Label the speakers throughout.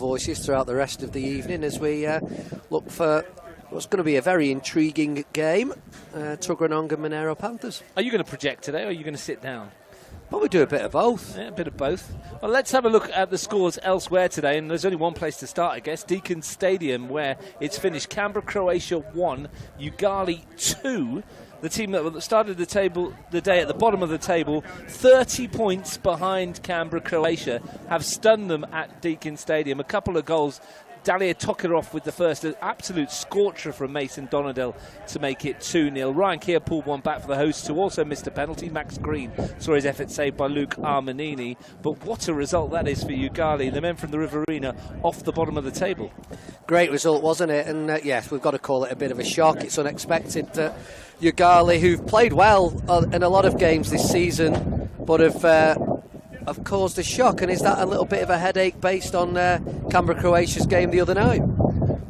Speaker 1: voices throughout the rest of the evening as we look for what's going to be a very intriguing game, Tuggeranong and Monaro Panthers.
Speaker 2: Are you going to project today, or are you going to sit down?
Speaker 1: Probably do a bit of both.
Speaker 2: Yeah, a bit of both. Well, let's have a look at the scores elsewhere today, and there's only one place to start, I guess. Deakin Stadium, where it's finished. Kambah, Croatia 1, Ugali 2. The team that started the day at the bottom of the table, 30 points behind Kambah, Croatia, have stunned them at Deakin Stadium. A couple of goals. Dalia Tokarov with the first, an absolute scorcher from Mason Donadell to make it 2-0. Ryan Keir pulled one back for the hosts, who also missed a penalty. Max Green saw his effort saved by Luke Armanini. But what a result that is for Ugali, the men from the Riverina, off the bottom of the table.
Speaker 1: Great result, wasn't it? And yes, we've got to call it a bit of a shock. It's unexpected. Ugali, who've played well in a lot of games this season, but have caused a shock. And is that a little bit of a headache based on Kambah, Croatia's game the other night?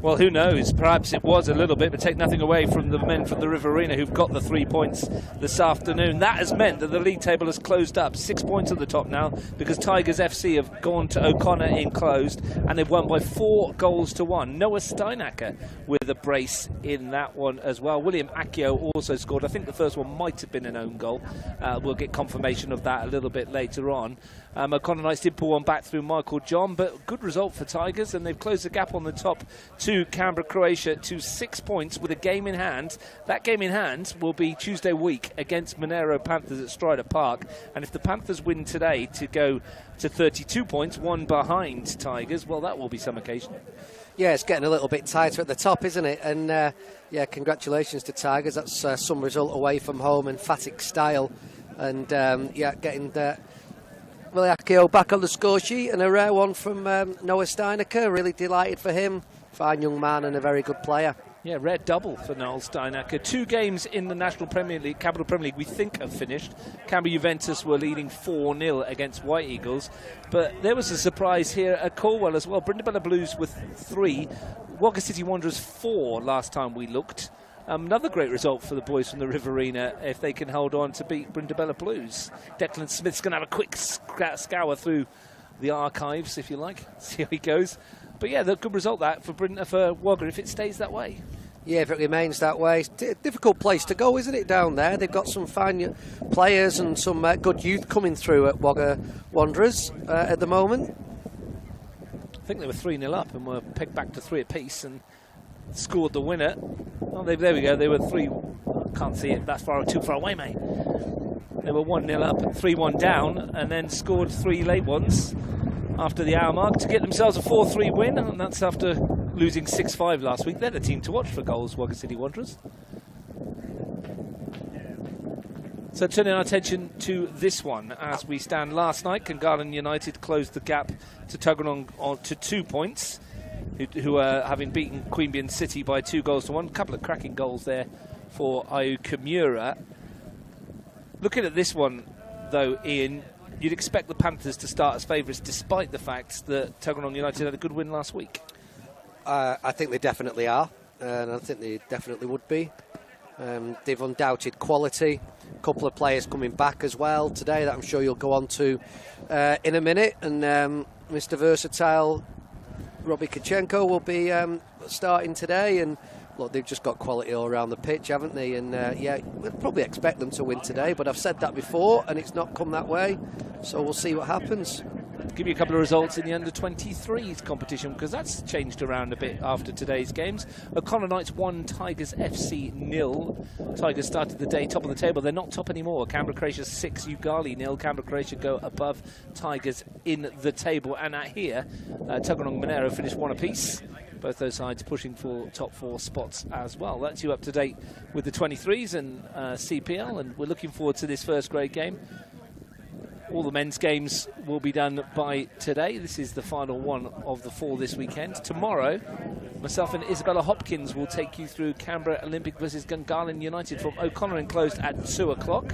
Speaker 2: Well, who knows? Perhaps it was a little bit, but take nothing away from the men from the Riverina who've got the 3 points this afternoon. That has meant that the league table has closed up. 6 points at the top now because Tigers FC have gone to O'Connor enclosed, and they've won by 4-1. Noah Steinacker with a brace in that one as well. William Akio also scored. I think the first one might have been an own goal. We'll get confirmation of that a little bit later on. O'Connor Knights did pull one back through Michael John, but good result for Tigers, and they've closed the gap on the top to Kambah, Croatia to 6 points with a game in hand. That game in hand will be Tuesday week against Monaro Panthers at Strider Park, and if the Panthers win today to go to 32 points, one behind Tigers, well, that will be some occasion.
Speaker 1: Yeah, it's getting a little bit tighter at the top, isn't it? And yeah, congratulations to Tigers. That's some result away from home, emphatic style, and yeah, getting the Willie Akio back on the score sheet, and a rare one from Noah Steinacker. Really delighted for him. Fine young man and a very good player.
Speaker 2: Yeah, rare double for Noel Steinacker. 2 games in the National Premier League, Capital Premier League, we think have finished. Kambah Juventus were leading 4-0 against White Eagles. But there was a surprise here at Cornwall as well. Brindabella Blues with 3, Wagga City Wanderers 4 last time we looked. Another great result for the boys from the Riverina if they can hold on to beat Brindabella Blues. Declan Smith's going to have a quick scour through the archives, if you like, see how he goes. But yeah, the good result that for Wagga if it stays that way.
Speaker 1: Yeah, if it remains that way. It's a difficult place to go, isn't it, down there? They've got some fine players and some good youth coming through at Wagga Wanderers at the moment.
Speaker 2: I think they were 3-0 up and were pegged back to 3 apiece and scored the winner. Oh, there we go. They were 3. Can't see it. That's too far away, mate. They were 1-0 up and 3-1 down, and then scored 3 late ones after the hour mark to get themselves a 4-3 win, and that's after losing 6-5 last week. They're the team to watch for goals, Wagga City Wanderers. So turning our attention to this one, as we stand last night, Kambah United closed the gap to Tuggeranong to 2 points. Who are having beaten Queanbeyan City by 2-1. A couple of cracking goals there for Ayu Kimura. Looking at this one, though, Ian, you'd expect the Panthers to start as favourites, despite the fact that Tuggeranong United had a good win last week.
Speaker 1: I think they definitely are, and I think they definitely would be. They've undoubted quality. A couple of players coming back as well today that I'm sure you'll go on to in a minute. And Mr. Versatile Robbie Kachenko will be starting today, and look, they've just got quality all around the pitch, haven't they? And yeah, we'll probably expect them to win today, but I've said that before and it's not come that way, so we'll see what happens.
Speaker 2: Give you a couple of results in the under-23s competition, because that's changed around a bit after today's games. O'Connor Knights 1, Tigers FC 0. Tigers started the day top of the table. They're not top anymore. Kambah Croatia 6, Ugali 0. Kambah Croatia go above Tigers in the table. And at here, Tuggeranong Monaro finished 1 apiece. Both those sides pushing for top 4 spots as well. That's you up to date with the 23s and CPL, and we're looking forward to this first grade game. All the men's games will be done by today. This is the final one of the 4 this weekend. Tomorrow, myself and Isabella Hopkins will take you through Canberra Olympic versus Gungahlin United from O'Connor enclosed at 2 o'clock.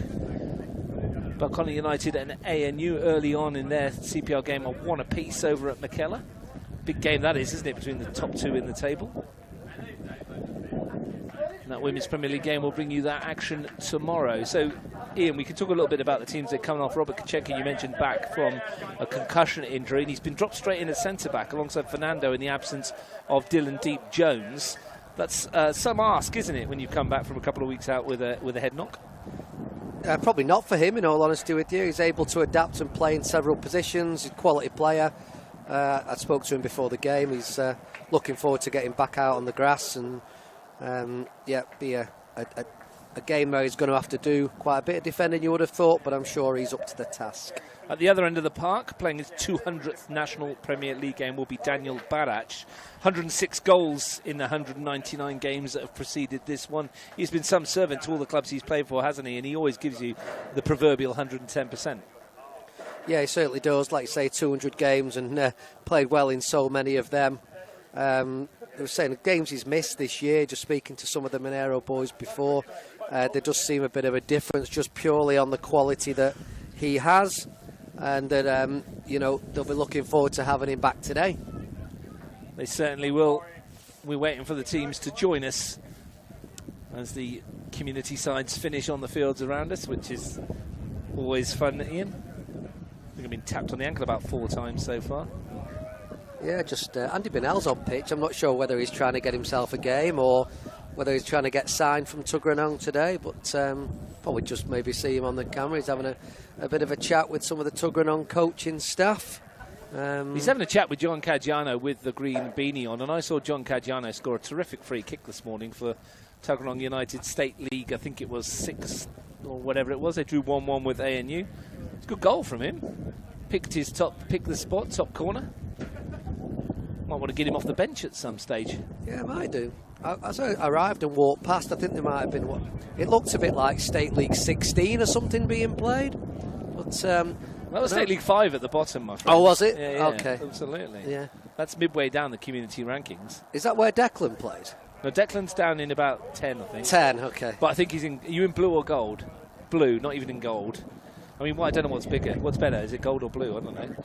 Speaker 2: O'Connor United and ANU early on in their CPL game are 1 apiece over at McKellar. Big game that is, isn't it, between the top 2 in the table. And that Women's Premier League game will bring you that action tomorrow. So Ian, we can talk a little bit about the teams that are coming off. Robert Kachenka, you mentioned, back from a concussion injury, and he's been dropped straight in as centre-back alongside Fernando in the absence of Dylan Deep Jones. That's some ask, isn't it, when you come back from a couple of weeks out with a head knock?
Speaker 1: Probably not for him, in all honesty with you. He's able to adapt and play in several positions. He's a quality player. I spoke to him before the game. He's looking forward to getting back out on the grass and be a game where he's going to have to do quite a bit of defending, you would have thought, but I'm sure he's up to the task.
Speaker 2: At the other end of the park, playing his 200th National Premier League game, will be Daniel Barac. 106 goals in the 199 games that have preceded this one. He's been some servant to all the clubs he's played for, hasn't he? And he always gives you the proverbial 110%.
Speaker 1: Yeah, he certainly does. Like you say, 200 games and played well in so many of them. They were saying the games he's missed this year, just speaking to some of the Monaro boys before, there does seem a bit of a difference just purely on the quality that he has. And that, they'll be looking forward to having him back today.
Speaker 2: They certainly will. We're waiting for the teams to join us as the community sides finish on the fields around us, which is always fun, Ian. I think I've been tapped on the ankle about 4 times so far.
Speaker 1: Yeah, just Andy Binnell's on pitch. I'm not sure whether he's trying to get himself a game or whether he's trying to get signed from Tuggeranong today, but probably just maybe see him on the camera. He's having a bit of a chat with some of the Tuggeranong coaching staff.
Speaker 2: He's having a chat with John Caggiano with the green beanie on, and I saw John Caggiano score a terrific free kick this morning for Tuggeranong United State League. I think it was 6 or whatever it was. They drew 1-1 with ANU. It's a good goal from him. Picked the spot, top corner. Might want to get him off the bench at some stage.
Speaker 1: Yeah, might do. As I arrived and walked past, I think there might have been it looked a bit like State League 16 or something being played. But
Speaker 2: that was State League 5 at the bottom, my friend.
Speaker 1: Oh, was it?
Speaker 2: Yeah,
Speaker 1: okay.
Speaker 2: Absolutely.
Speaker 1: Yeah.
Speaker 2: That's midway down the community rankings.
Speaker 1: Is that where Declan played?
Speaker 2: No, Declan's down in about 10, I think. 10,
Speaker 1: okay.
Speaker 2: But I think he's in. Are you in blue or gold? Blue, not even in gold. I mean, I don't know what's bigger. What's better? Is it gold or blue? I don't know.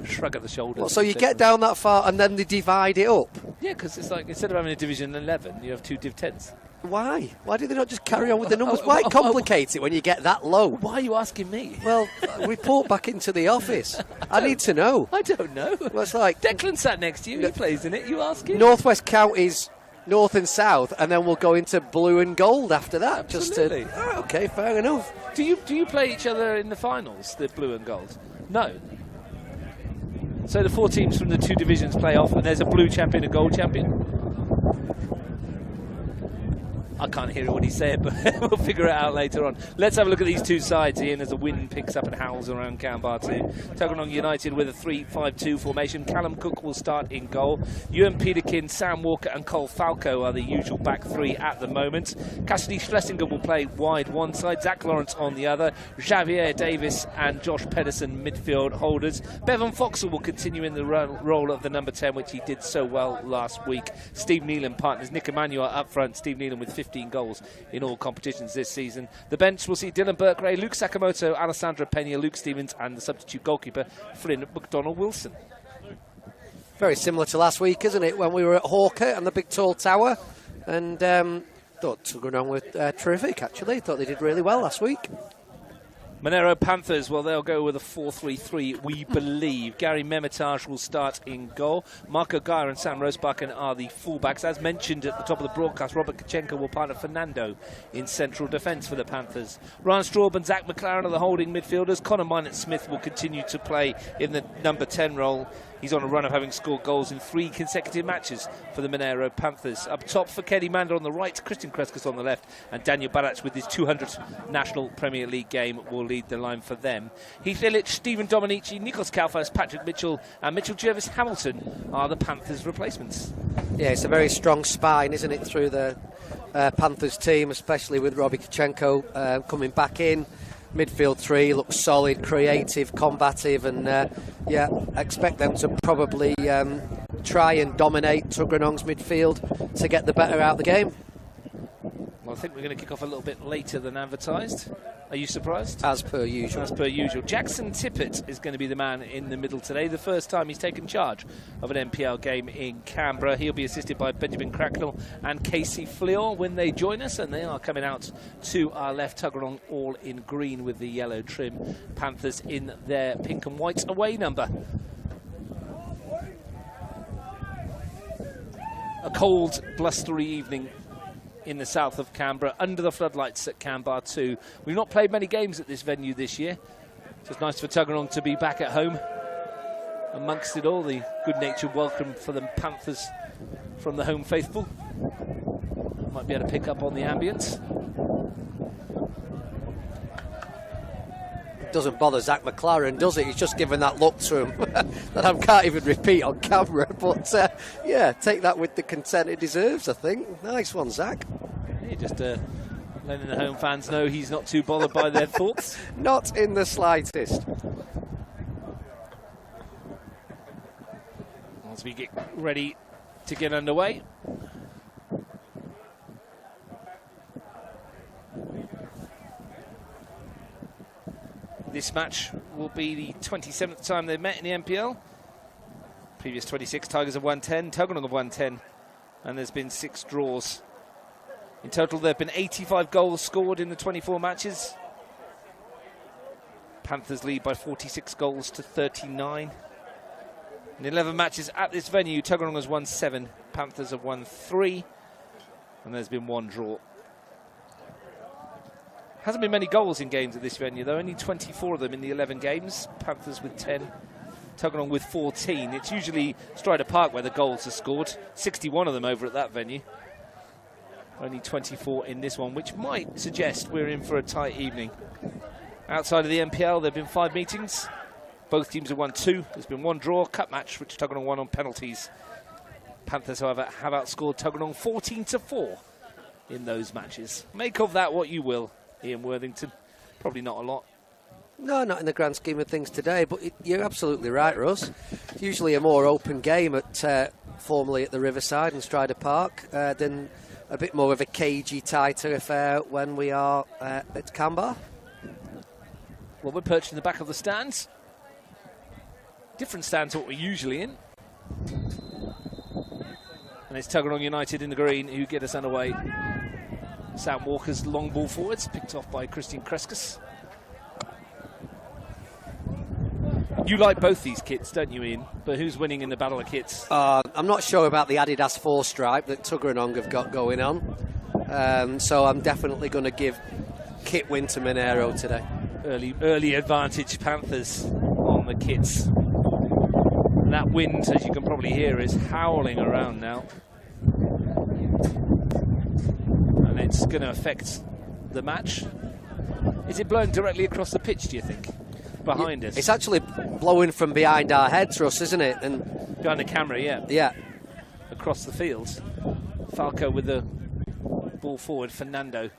Speaker 2: Shrug at the shoulders.
Speaker 1: Well, so you get down that far and then they divide it up?
Speaker 2: Yeah, because it's like instead of having a Division 11, you have 2 Div 10s.
Speaker 1: Why? Why do they not just carry on with the numbers? Why complicate it when you get that low?
Speaker 2: Why are you asking me?
Speaker 1: Well, report back into the office. I need to know.
Speaker 2: I don't know.
Speaker 1: Well, it's like
Speaker 2: Declan sat next to you. He plays in it. You ask him.
Speaker 1: Northwest Counties, North and South, and then we'll go into blue and gold after that.
Speaker 2: Absolutely.
Speaker 1: Okay, fair enough.
Speaker 2: Do you play each other in the finals, the blue and gold? No. So the 4 teams from the 2 divisions play off, and there's a blue champion and gold champion. I can't hear what he's saying, but we'll figure it out later on. Let's have a look at these 2 sides, Ian, as the wind picks up and howls around Kambah too. Tuggeranong United with a 3-5-2 formation. Callum Cook will start in goal. Ewan Peterkin, Sam Walker and Cole Falco are the usual back 3 at the moment. Cassidy Schlesinger will play wide one side, Zach Lawrence on the other. Xavier Davis and Josh Pedersen midfield holders. Bevan Foxall will continue in the role of the number 10, which he did so well last week. Steve Neelan partners Nick Emmanuel up front. Steve Neelan with 15 goals in all competitions this season. The bench will see Dylan Burkray, Luke Sakamoto, Alessandra Pena, Luke Stevens and the substitute goalkeeper Flynn McDonnell-Wilson.
Speaker 1: Very similar to last week, isn't it, when we were at Hawker and the big tall tower, and thought Tuggeranong were terrific actually. Thought they did really well last week.
Speaker 2: Monaro Panthers, well, they'll go with a 4-3-3, we believe. Gary Memitage will start in goal. Marco Geyer and Sam Rosebakken are the fullbacks. As mentioned at the top of the broadcast, Robert Kachenka will partner Fernando in central defence for the Panthers. Ryan Straub and Zach McLaren are the holding midfielders. Connor Minott-Smith will continue to play in the number 10 role. He's on a run of having scored goals in 3 consecutive matches for the Monaro Panthers. Up top for Kenny Mander on the right, Christian Kreskus on the left, and Daniel Barac with his 200th National Premier League game will lead the line for them. Heath Illich, Stephen Dominici, Nikos Kalfas, Patrick Mitchell and Mitchell Jervis Hamilton are the Panthers' replacements.
Speaker 1: Yeah, it's a very strong spine, isn't it, through the Panthers team, especially with Robbie Kachenko coming back in. Midfield 3 looks solid, creative, combative, and expect them to probably try and dominate Tuggeranong's midfield to get the better out of the game.
Speaker 2: Well, I think we're going to kick off a little bit later than advertised. Are you surprised?
Speaker 1: As per usual.
Speaker 2: As per usual. Jackson Tippett is going to be the man in the middle today. The first time he's taken charge of an NPL game in Canberra. He'll be assisted by Benjamin Cracknell and Casey Fleur when they join us. And they are coming out to our left. Tuggeranong all in green with the yellow trim. Panthers in their pink and white away number. A cold, blustery evening in the south of Canberra, under the floodlights at Kambah 2. We've not played many games at this venue this year, so it's nice for Tuggeranong to be back at home. Amongst it all, the good-natured welcome for the Panthers from the home faithful. Might be able to pick up on the ambience.
Speaker 1: Doesn't bother Zach McLaren, does it? He's just given that look to him that I can't even repeat on camera. But yeah, take that with the content it deserves, I think. Nice one, Zach.
Speaker 2: Yeah, just letting the home fans know he's not too bothered by their thoughts.
Speaker 1: Not in the slightest.
Speaker 2: As we get ready to get underway. This match will be the 27th time they've met in the NPL. Previous 26, Tigers have won 10, Tuggeranong have won 10, and there's been 6 draws. In total, there have been 85 goals scored in the 24 matches. Panthers lead by 46 goals to 39. In 11 matches at this venue, Tuggeranong has won 7, Panthers have won 3, and there's been 1 draw. Hasn't been many goals in games at this venue, though. Only 24 of them in the 11 games. Panthers with 10, Tuggeranong with 14. It's usually Strider Park where the goals are scored. 61 of them over at that venue. Only 24 in this one, which might suggest we're in for a tight evening. Outside of the NPL, there have been 5 meetings. Both teams have won 2. There's been 1 draw, cup match, which Tuggeranong won on penalties. Panthers, however, have outscored Tuggeranong 14-4 in those matches. Make of that what you will. Ian Worthington, probably not a lot.
Speaker 1: No, not in the grand scheme of things today, but you're absolutely right, Russ. It's usually a more open game at formerly at the Riverside and Strider Park than a bit more of a cagey, tighter affair when we are at Kambah.
Speaker 2: Well, we're perched in the back of the stands. Different stand to what we're usually in. And it's Tuggeranong United in the green who get us underway. Sam Walker's long ball forwards, picked off by Christian Kreskus. You like both these kits, don't you, Ian? But who's winning in the battle of kits?
Speaker 1: I'm not sure about the Adidas 4-stripe that Tuggeranong have got going on. So I'm definitely going to give kit win to Monaro today.
Speaker 2: Early advantage Panthers on the kits. And that wind, as you can probably hear, is howling around now. And it's going to affect the match. Is it blowing directly across the pitch, do you think? Behind us?
Speaker 1: It's actually blowing from behind our heads, Russ, isn't it? And
Speaker 2: behind the camera, yeah.
Speaker 1: Yeah.
Speaker 2: Across the field. Falco with the ball forward. Fernando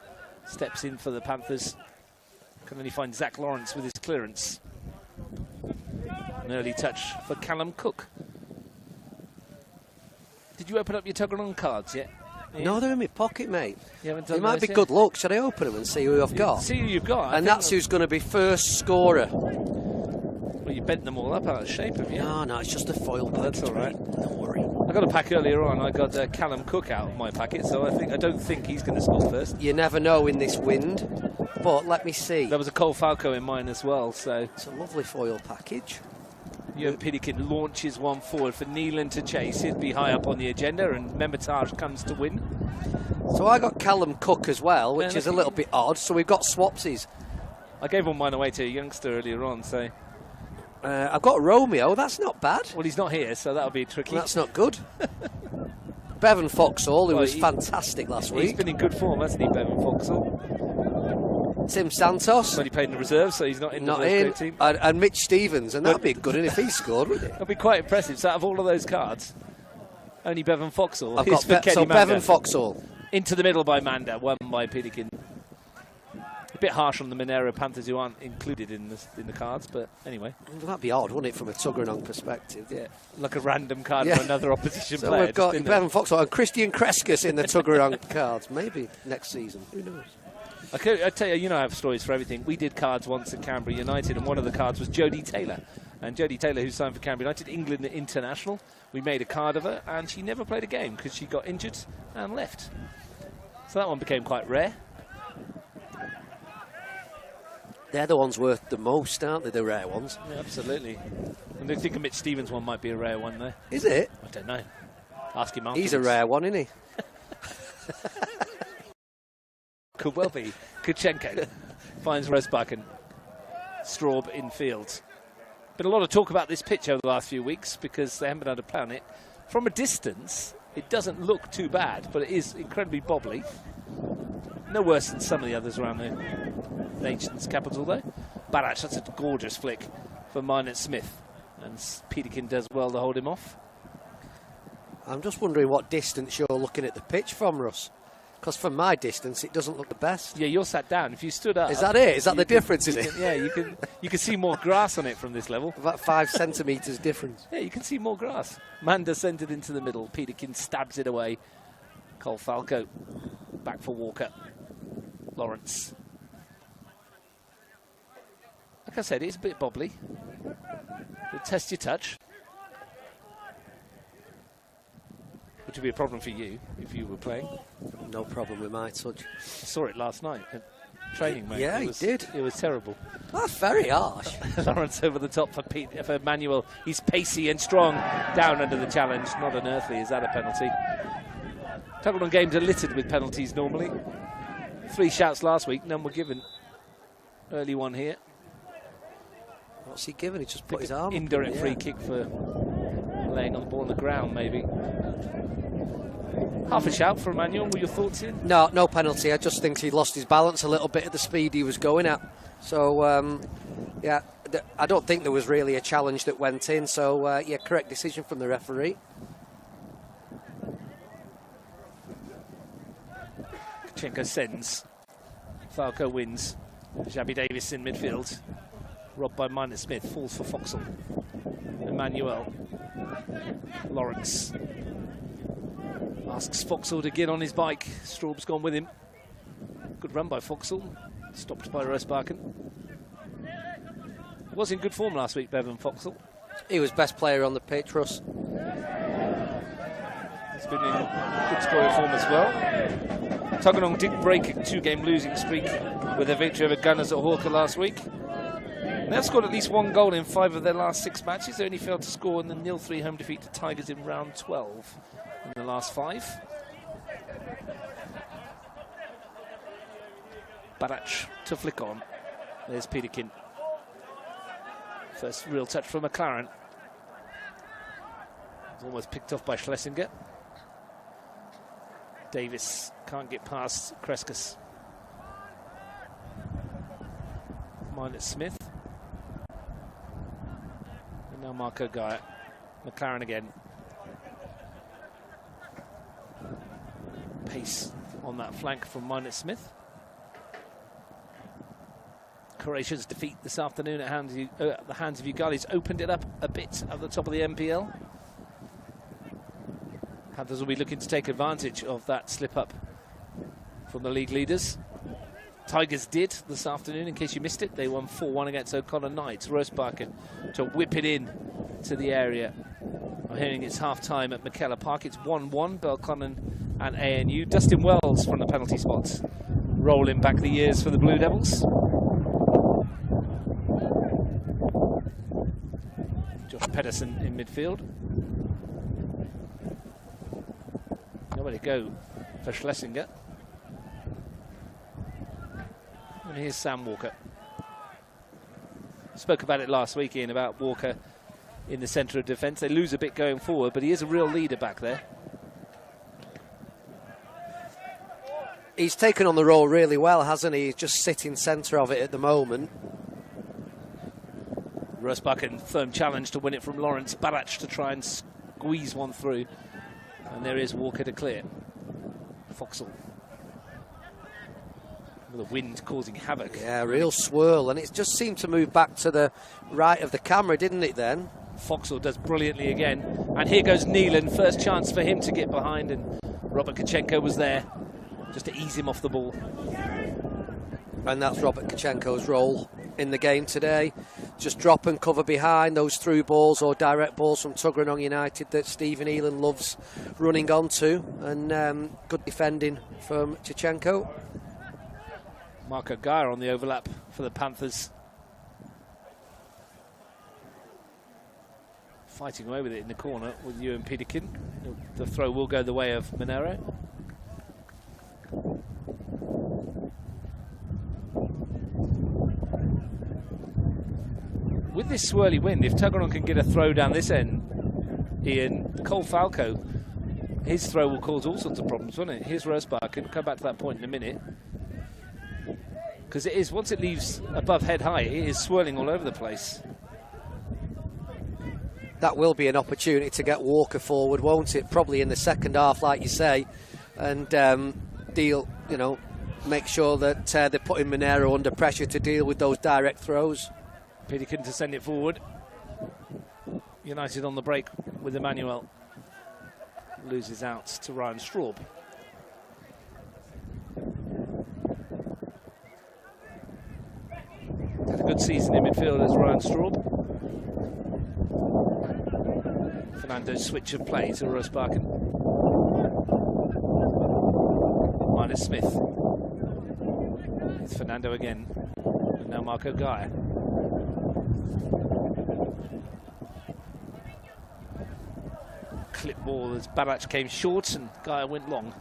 Speaker 2: steps in for the Panthers. Can only find Zach Lawrence with his clearance. An early touch for Callum Cook. Did you open up your Tuggeranong cards yet? Ian?
Speaker 1: No, they're in my pocket, mate.
Speaker 2: You haven't done
Speaker 1: It might be
Speaker 2: yet?
Speaker 1: good luck. Should I open them and see who I've got?
Speaker 2: See who you've got.
Speaker 1: And that's who's going to be first scorer.
Speaker 2: Well, you bent them all up out of shape, have you?
Speaker 1: No, it's just a foil package.
Speaker 2: That's all right.
Speaker 1: Don't worry.
Speaker 2: I got a pack earlier on. I got Callum Cook out of my packet, so I don't think he's going to score first.
Speaker 1: You never know in this wind, but let me see.
Speaker 2: There was a Cole Falco in mine as well, so
Speaker 1: It's a lovely foil package.
Speaker 2: Ewan Pidikin launches one forward for Neelan to chase. He'd be high up on the agenda, and Membertage comes to win.
Speaker 1: So I got Callum Cook as well, which is a little bit odd. So we've got swapsies.
Speaker 2: I gave one mine away to a youngster earlier on, so...
Speaker 1: I've got Romeo. That's not bad.
Speaker 2: Well, he's not here, so that'll be tricky.
Speaker 1: That's not good. Bevan Foxall, who was fantastic last week.
Speaker 2: He's been in good form, hasn't he, Bevan Foxall?
Speaker 1: Tim Santos.
Speaker 2: But he played in the reserve, so he's not in the first grade team.
Speaker 1: And Mitch Stevens, and that'd be good if he scored, wouldn't it?
Speaker 2: That'd be quite impressive. So out of all of those cards, only Bevan Foxall.
Speaker 1: I've got Bevan Foxall.
Speaker 2: Into the middle by Manda, won by Pidikin. A bit harsh on the Monaro Panthers, who aren't included in the cards, but anyway.
Speaker 1: Well, that'd be odd, wouldn't it, from a Tuggeranong perspective?
Speaker 2: Yeah, like a random card for another opposition
Speaker 1: so
Speaker 2: player.
Speaker 1: We've got Bevan Foxall and Christian Kreskus in the Tuggeranong cards. Maybe next season. Who knows?
Speaker 2: I tell you, I have stories for everything. We did cards once at Canberra United, and one of the cards was Jodie Taylor. And Jodie Taylor, who signed for Canberra United, England international, we made a card of her, and she never played a game because she got injured and left. So that one became quite rare.
Speaker 1: They're the ones worth the most, aren't they, the rare ones?
Speaker 2: Yeah, absolutely. And I think a Mitch Stevens one might be a rare one there.
Speaker 1: Is it?
Speaker 2: I don't know. Ask him afterwards.
Speaker 1: He's a rare one, isn't he?
Speaker 2: Could well be. Kuchenko finds Rosbakken. Straub in field. Been a lot of talk about this pitch over the last few weeks because they haven't been able to play on it. From a distance, it doesn't look too bad, but it is incredibly bobbly. No worse than some of the others around the nation's capital, though. Barach, that's a gorgeous flick for Minot Smith. And Peterkin does well to hold him off.
Speaker 1: I'm just wondering what distance you're looking at the pitch from, Russ. Because from my distance, it doesn't look the best.
Speaker 2: Yeah, you're sat down. If you stood up...
Speaker 1: Is that it? Is that the difference, is it?
Speaker 2: Yeah, you can see more grass on it from this level.
Speaker 1: About 5 centimetres difference.
Speaker 2: Yeah, you can see more grass. Manda sent it into the middle. Peterkin stabs it away. Cole Falco back for Walker. Lawrence. Like I said, it's a bit bobbly. It'll test your touch. Which would be a problem for you if you were playing.
Speaker 1: No problem with my touch.
Speaker 2: I saw it last night at training, mate.
Speaker 1: Yeah, he did.
Speaker 2: It was terrible.
Speaker 1: That's very harsh.
Speaker 2: Lawrence over the top for Manuel. He's pacey and strong. Down under the challenge. Not unearthly. Is that a penalty? Tuggeranong games are littered with penalties normally. 3 shouts last week. None were given. Early one here.
Speaker 1: What's he given? He just put his arm
Speaker 2: indirect
Speaker 1: up.
Speaker 2: Free kick for laying on the ball on the ground, maybe. Half a shout for Emmanuel. Were your thoughts in?
Speaker 1: No penalty. I just think he lost his balance a little bit at the speed he was going at. So, yeah, I don't think there was really a challenge that went in. So, yeah, correct decision from the referee.
Speaker 2: Kuchenko sends. Falco wins. Jabi Davis in midfield. Robbed by Minot Smith. Falls for Foxall. Emmanuel. Lawrence. Asks Foxall to get on his bike. Straub's gone with him. Good run by Foxall. Stopped by Rosbakken. Was in good form last week, Bevan Foxall.
Speaker 1: He was best player on the pitch, Russ.
Speaker 2: He's been in good scoring form as well. Tuggeranong did break a 2-game losing streak with a victory over Gunners at Hawker last week. They've scored at least 1 goal in 5 of their last 6 matches. They only failed to score in the 0-3 home defeat to Tigers in round 12 in the last 5. Barach to flick on. There's Peterkin. First real touch from McLaren. It's almost picked off by Schlesinger. Davis can't get past Kreskus. Minot Smith. And now Marco Guy. McLaren again. Pace on that flank from Minot Smith. Croatia's defeat this afternoon at the hands of Ugalis opened it up a bit at the top of the NPL. Panthers will be looking to take advantage of that slip-up from the league leaders. Tigers did this afternoon, in case you missed it. They won 4-1 against O'Connor Knights. Rosbakken to whip it in to the area. I'm hearing it's half-time at McKellar Park. It's 1-1, Belconnen and ANU. Dustin Wells from the penalty spots, rolling back the years for the Blue Devils. Josh Pedersen in midfield. Nowhere to go for Schlesinger. And here's Sam Walker. Spoke about it last week, Ian, about Walker in the centre of defence. They lose a bit going forward, but he is a real leader back there.
Speaker 1: He's taken on the role really well, hasn't he? He's just sitting centre of it at the moment.
Speaker 2: Rosbakken, firm challenge to win it from Lawrence. Barach to try and squeeze one through. And there is Walker to clear. Foxall. With the wind causing havoc.
Speaker 1: Yeah, real swirl. And it just seemed to move back to the right of the camera, didn't it then?
Speaker 2: Foxall does brilliantly again. And here goes Neelan. First chance for him to get behind. And Robert Kuchenko was there just to ease him off the ball.
Speaker 1: And that's Robert Kachenko's role in the game today. Just drop and cover behind those through balls or direct balls from Tuggeranong United that Stephen Elan loves running onto. And good defending from Kachenko.
Speaker 2: Marco Geyer on the overlap for the Panthers. Fighting away with it in the corner with Ewan Peterkin. The throw will go the way of Monaro. With this swirly wind, if Tuggeranong can get a throw down this end, Ian, Cole Falco, his throw will cause all sorts of problems, won't it? Here's Rosbach, and come back to that point in a minute. Because it is, once it leaves above head high, it is swirling all over the place.
Speaker 1: That will be an opportunity to get Walker forward, won't it? Probably in the second half, like you say, and deal, make sure that they're putting Monaro under pressure to deal with those direct throws.
Speaker 2: Peterkin to send it forward. United on the break with Emmanuel. Loses out to Ryan Straub. Had a good season in midfield as Ryan Straub. Fernando's switch of play to Rosbachen. Minus Smith. It's Fernando again. And now Marco Geyer. Clip ball as Barach came short and Geyer went long.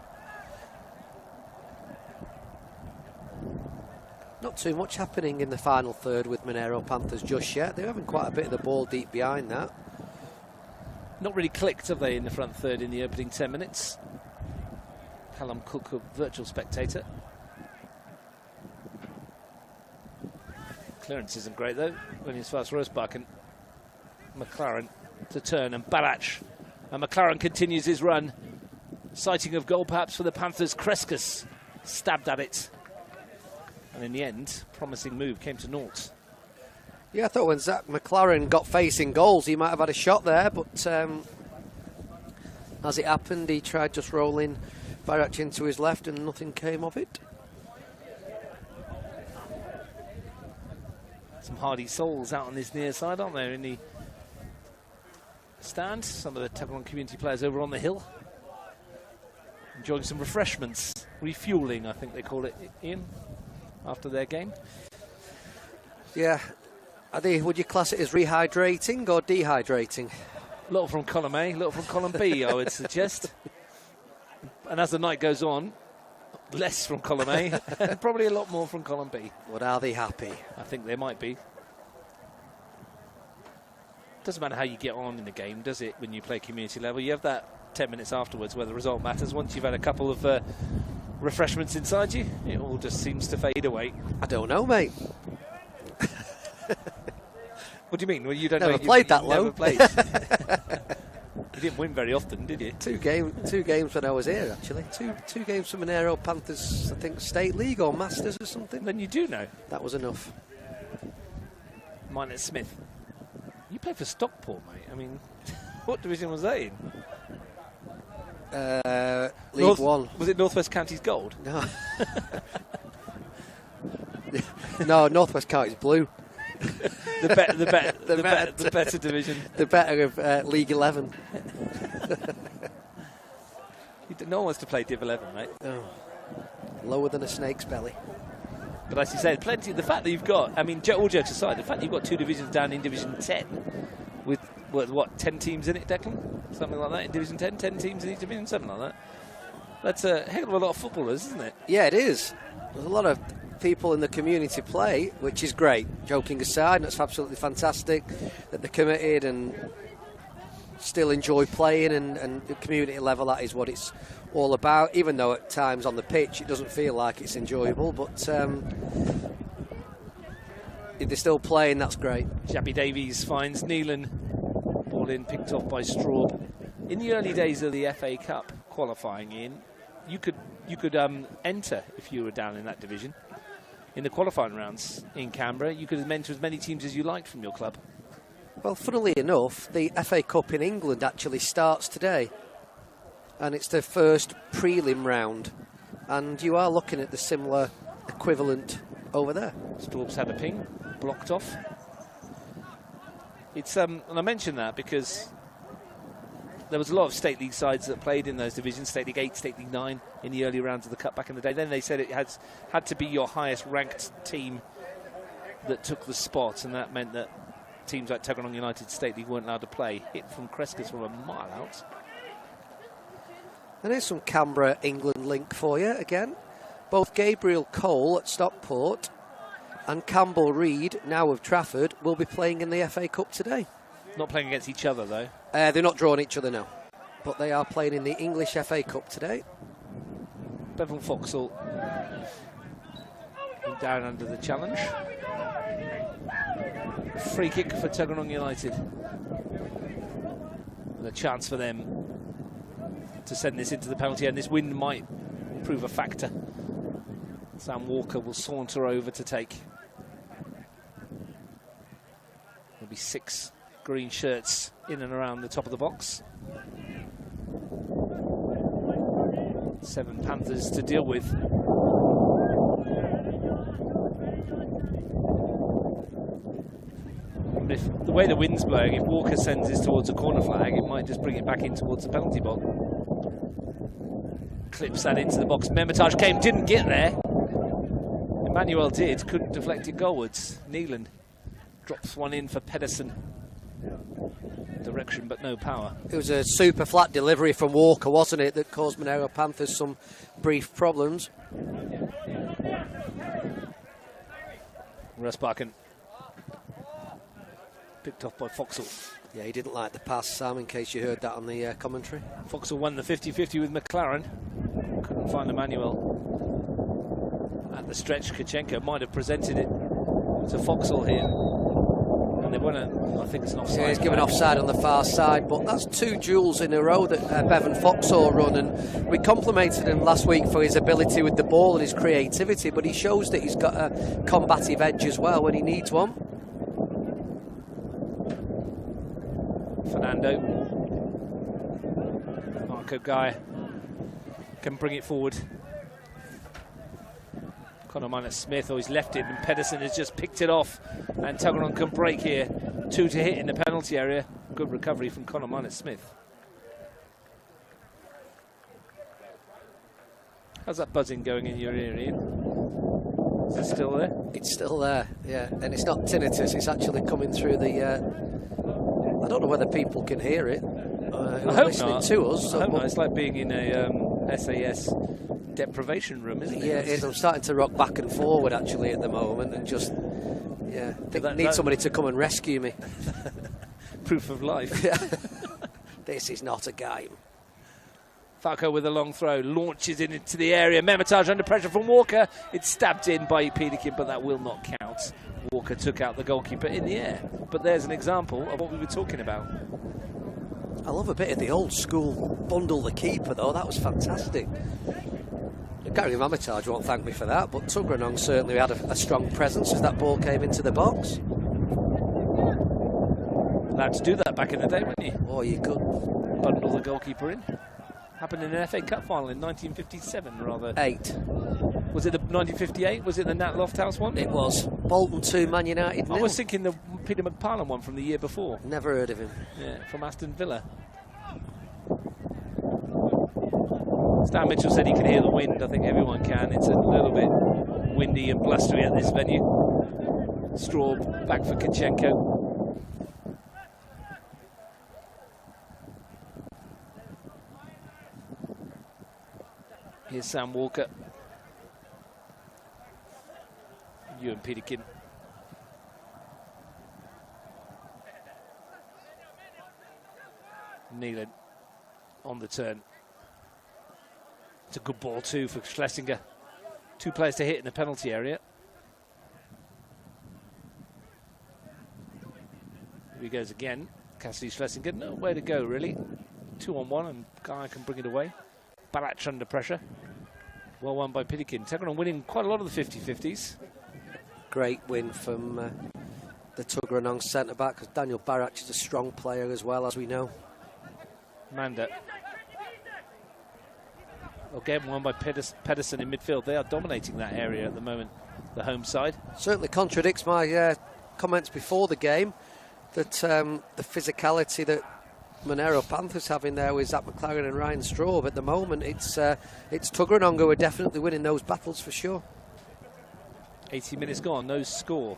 Speaker 1: Not too much happening in the final third with Monaro Panthers just yet. They're having quite a bit of the ball deep behind that.
Speaker 2: Not really clicked, have they, in the front third in the opening 10 minutes? Callum Cook, a virtual spectator. Clearance isn't great, though. Williams fast Rosbach and McLaren to turn, and Barach. And McLaren continues his run. Sighting of goal, perhaps, for the Panthers. Kreskas stabbed at it. And in the end, promising move came to naught.
Speaker 1: Yeah, I thought when Zach McLaren got facing goals, he might have had a shot there, but as it happened, he tried just rolling Barach into his left and nothing came of it.
Speaker 2: Some hardy souls out on this near side, aren't there, in the stand? Some of the Tuggeranong community players over on the hill. Enjoying some refreshments. Refuelling, I think they call it, Ian, after their game.
Speaker 1: Yeah. Would you class it as rehydrating or dehydrating?
Speaker 2: A little from column A, a little from column B, I would suggest. And as the night goes on, less from column A, probably a lot more from column B.
Speaker 1: But are they happy?
Speaker 2: I think they might be. Doesn't matter how you get on in the game, does it, when you play community level? You have that 10 minutes afterwards where the result matters. Once you've had a couple of refreshments inside you, it all just seems to fade away.
Speaker 1: I don't know, mate.
Speaker 2: What do you mean? Well, you don't
Speaker 1: never
Speaker 2: know.
Speaker 1: Played that low.
Speaker 2: Never played. You didn't win very often, did you?
Speaker 1: Two games when I was here, actually. Two games for Monaro Panthers, I think State League or Masters or something.
Speaker 2: Then you do know.
Speaker 1: That was enough.
Speaker 2: Minus Smith. You played for Stockport, mate. I mean, what division was that in?
Speaker 1: League One.
Speaker 2: Was it North West Counties Gold?
Speaker 1: No. No, North West Counties Blue.
Speaker 2: The better division.
Speaker 1: The better of League 11.
Speaker 2: No one wants to play Div 11, mate.
Speaker 1: Oh. Lower than a snake's belly.
Speaker 2: But as you said, plenty. The fact that you've got, I mean, all jokes aside, the fact that you've got two divisions down in Division 10 with, what, 10 teams in it, Declan? Something like that in Division 10? 10 teams in each division? Something like that. That's a heck of a lot of footballers, isn't it?
Speaker 1: Yeah, it is. There's a lot of people in the community play, which is great. Joking aside, that's absolutely fantastic that they're committed and still enjoy playing, and the community level, that is what it's all about, even though at times on the pitch it doesn't feel like it's enjoyable, but if they're still playing, that's great.
Speaker 2: Jabby Davies finds Neelan, ball in, picked off by Straub. In the early days of the FA Cup qualifying, in you could enter if you were down in that division. In the qualifying rounds in Canberra, you could enter as many teams as you liked from your club.
Speaker 1: Well, funnily enough, the FA Cup in England actually starts today, and it's the first prelim round, and you are looking at the similar equivalent over there.
Speaker 2: Straub's had a ping, blocked off. It's and I mentioned that because there was a lot of State League sides that played in those divisions, State League 8, State League 9, in the early rounds of the Cup back in the day. Then they said it had to be your highest ranked team that took the spot, and that meant that teams like Tuggeranong United State League weren't allowed to play. Hit from Crescas from a mile out.
Speaker 1: And here's some Kambah England link for you again. Both Gabriel Cole at Stockport and Campbell Reid, now of Trafford, will be playing in the FA Cup today.
Speaker 2: Not playing against each other, though.
Speaker 1: They're not drawing each other now, but they are playing in the English FA Cup today.
Speaker 2: Bevan Foxall down under the challenge. Free kick for Tuggeranong United. And a chance for them to send this into the penalty, and this wind might prove a factor. Sam Walker will saunter over to take. There'll be 6 green shirts in and around the top of the box. 7 Panthers to deal with. And if the way the wind's blowing, if Walker sends this towards a corner flag, it might just bring it back in towards the penalty box. Clips that into the box. Memitaj came, didn't get there. Emmanuel did, couldn't deflect it goalwards. Neelan drops one in for Pedersen. Direction but no power.
Speaker 1: It was a super flat delivery from Walker, wasn't it, that caused Monaro Panthers some brief problems.
Speaker 2: Rusbakken picked off by Foxall.
Speaker 1: Yeah, he didn't like the pass, Sam, in case you heard that on the commentary.
Speaker 2: Foxall won the 50-50 with McLaren. Couldn't find Emmanuel. At the stretch, Kachenko might have presented it to Foxall here. And they won I think it's an offside.
Speaker 1: Yeah, he's given offside on the far side, but that's 2 duels in a row that Bevan Foxall run, and we complimented him last week for his ability with the ball and his creativity, but he shows that he's got a combative edge as well when he needs one.
Speaker 2: Fernando. Marco Guy can bring it forward. Connor Smith, he's left it, and Pedersen has just picked it off, and Tuggeranong can break here. 2 to hit in the penalty area. Good recovery from Connor Smith. How's that buzzing going in your ear, Ian? Is it still there?
Speaker 1: It's still there, yeah, and it's not tinnitus, it's actually coming through the I don't know whether people can hear it.
Speaker 2: I hope not.
Speaker 1: To us.
Speaker 2: I hope not. It's like being in a SAS deprivation room, isn't it?
Speaker 1: Yeah, it is. I'm starting to rock back and forward actually at the moment, and just need somebody to come and rescue me.
Speaker 2: Proof of life.
Speaker 1: This is not a game.
Speaker 2: Falco with a long throw, launches it into the area. Memitaj under pressure from Walker. It's stabbed in by Peterkin, but that will not count. Walker took out the goalkeeper in the air. But there's an example of what we were talking about.
Speaker 1: I love a bit of the old school bundle the keeper, though. That was fantastic. Gary Memitaj won't thank me for that, but Tuggeranong certainly had a strong presence as that ball came into the box.
Speaker 2: Allowed to do that back in the day, weren't you?
Speaker 1: Oh, you could.
Speaker 2: Bundle the goalkeeper in. Happened in an FA Cup final in 1957, rather.
Speaker 1: 8.
Speaker 2: Was it the 1958? Was it the Nat Lofthouse one?
Speaker 1: It was. Bolton 2, Man United 0.
Speaker 2: I was thinking the Peter McParlin one from the year before.
Speaker 1: Never heard of him.
Speaker 2: Yeah, from Aston Villa. Stan Mitchell said he can hear the wind. I think everyone can. It's a little bit windy and blustery at this venue. Straub back for Kachenko. Here's Sam Walker. Ewan Peterkin. Neelan on the turn. It's a good ball too for Schlesinger. 2 players to hit in the penalty area. Here he goes again. Cassidy Schlesinger, nowhere to go really. 2-on-1 and Guy can bring it away. Barach under pressure. Well won by Peterkin. Tuggeranong winning quite a lot of the 50-50s.
Speaker 1: Great win from the Tuggeranong centre-back, because Daniel Barach is a strong player as well, as we know.
Speaker 2: Manda. Again won by Pedersen in midfield. They are dominating that area at the moment. the home side.
Speaker 1: Certainly contradicts my comments before the game that the physicality that Monaro Panthers have in there with Zach McLaren and Ryan Straub. At the moment, it's Tuggeranong who are definitely winning those battles for sure.
Speaker 2: 80 minutes gone, no score.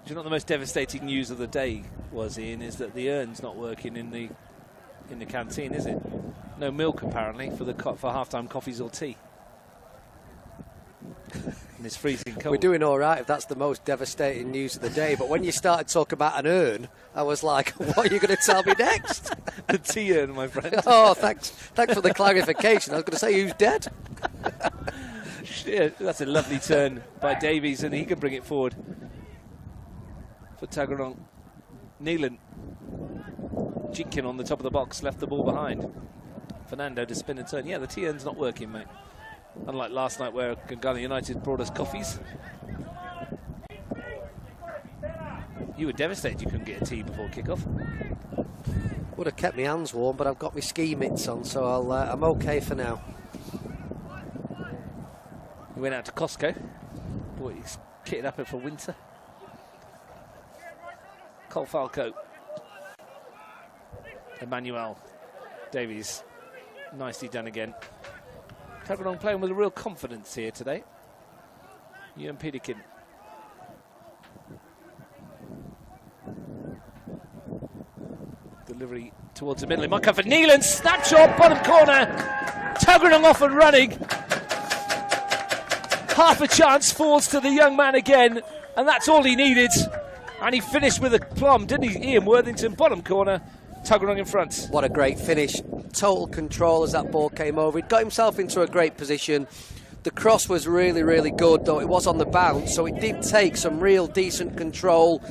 Speaker 2: Do you know what the most devastating news of the day was, Ian? Is that the urn's not working in the canteen, is it? No milk apparently for half-time coffees or tea. And it's freezing cold.
Speaker 1: We're doing all right if that's the most devastating news of the day. But when you started talking about an urn, I was like, what are you going to tell me next?
Speaker 2: The tea urn, my friend.
Speaker 1: Oh, thanks for the clarification. I was going to say who's dead.
Speaker 2: Yeah, that's a lovely turn by Davies, and he can bring it forward for Tuggeranong. Neelan jinking on the top of the box, left the ball behind. Fernando to spin and turn. Yeah, the tea urn's not working, mate. Unlike last night where Kambah United brought us coffees. You were devastated you couldn't get a tea before kick-off.
Speaker 1: Would have kept my hands warm, but I've got my ski mitts on, so I'm okay for now.
Speaker 2: He went out to Costco, bought his kitted up for winter. Cole Falco. Emmanuel Davies. Nicely done again. Tuggeranong playing with a real confidence here today. Ewan Peterkin. Delivery towards the middle. It might come for Neelan. Snapshot, bottom corner. Tuggeranong off and running. Half a chance falls to the young man again, and that's all he needed. And he finished with a plum, didn't he? Ian Worthington, bottom corner. Tuggeranong in front.
Speaker 1: What a great finish. Total control as that ball came over. He got himself into a great position. The cross was really, really good, though it was on the bounce, so it did take some real decent control,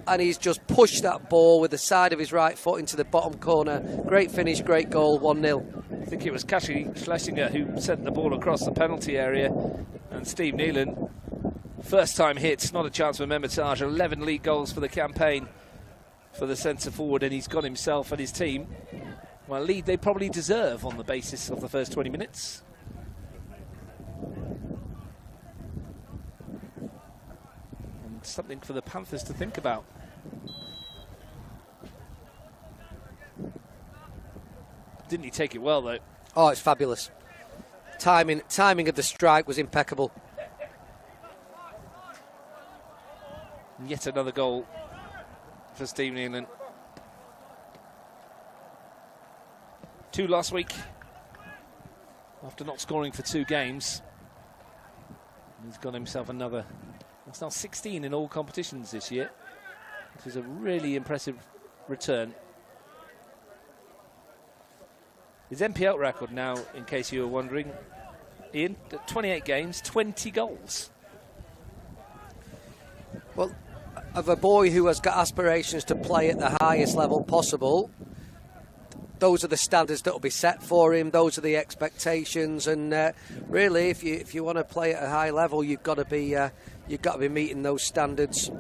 Speaker 1: and he's just pushed that ball with the side of his right foot into the bottom corner. Great finish, great goal, 1-0.
Speaker 2: I think it was Kashi Schlesinger who sent the ball across the penalty area, and Steve Neelan, first time hits, not a chance for Memitage. 11 league goals for the campaign for the centre forward, and he's got himself and his team well, lead they probably deserve on the basis of the first 20 minutes. And something for the Panthers to think about. Didn't he take it well, though?
Speaker 1: Oh, it's fabulous. Timing of the strike was impeccable.
Speaker 2: And yet another goal for Steve Neelan. 2 last week, after not scoring for 2 games. He's got himself another. It's now 16 in all competitions this year, which is a really impressive return. His NPL record now, in case you were wondering, Ian, 28 games, 20 goals.
Speaker 1: Well, of a boy who has got aspirations to play at the highest level possible, those are the standards that will be set for him. Those are the expectations, and really, if you want to play at a high level, you've got to be meeting those standards,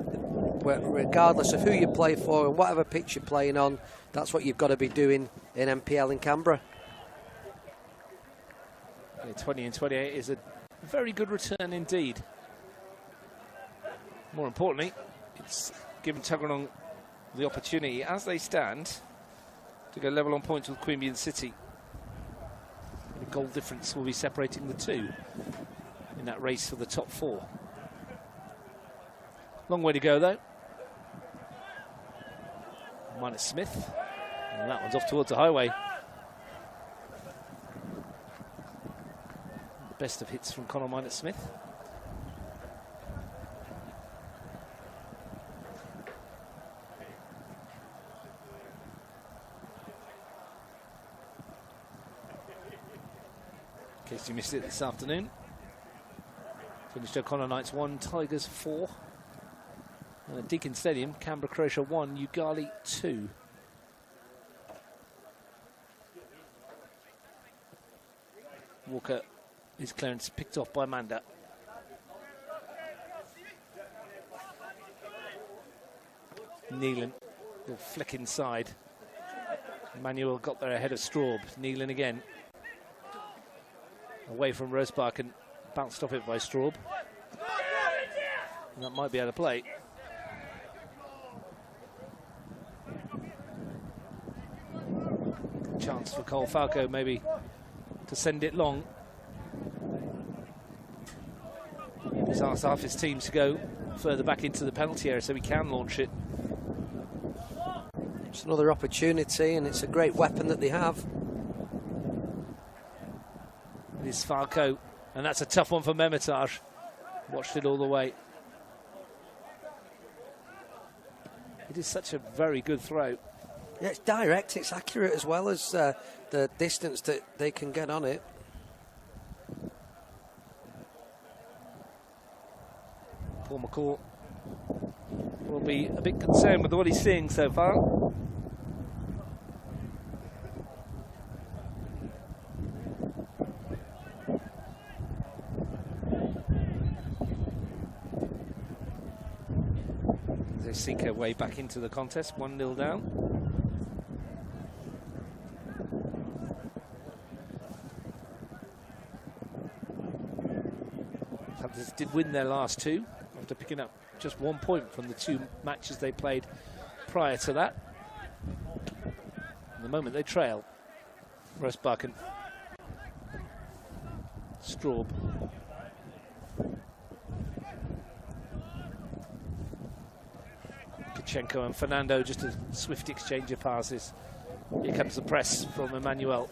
Speaker 1: regardless of who you play for and whatever pitch you're playing on. That's what you've got to be doing in NPL in Canberra.
Speaker 2: 20 and 28 is a very good return indeed. More importantly, it's given Tuggeranong the opportunity, as they stand, to go level on points with Queanbeyan City. The goal difference will be separating the two in that race for the top 4. Long way to go, though. Minus Smith. And that one's off towards the highway. Best of hits from Connor Minus Smith. In case you missed it this afternoon. Finished O'Connor Knights 1, Tigers 4. Deakin Stadium, Canberra Croatia 1, Ugali 2. Walker, his clearance picked off by Manda. Neelan will flick inside. Emmanuel got there ahead of Straub. Neelan again. Away from Rosbach and bounced off it by Straub. And that might be out of play. Chance for Cole Falco maybe to send it long. He's asked half his team to go further back into the penalty area so he can launch it.
Speaker 1: It's another opportunity, and it's a great weapon that they have.
Speaker 2: It is Falco, and that's a tough one for Memitaj. Watched it all the way. It is such a very good throw.
Speaker 1: Yeah, it's direct, it's accurate, as well as the distance that they can get on it.
Speaker 2: Paul McCall will be a bit concerned with what he's seeing so far. They sink their way back into the contest, 1-0 down. Panthers did win their last two after picking up just 1 point from the 2 matches they played prior to that. At the moment they trail. Rosbach and Straub. Kachenko and Fernando, just a swift exchange of passes. Here comes the press from Emmanuel.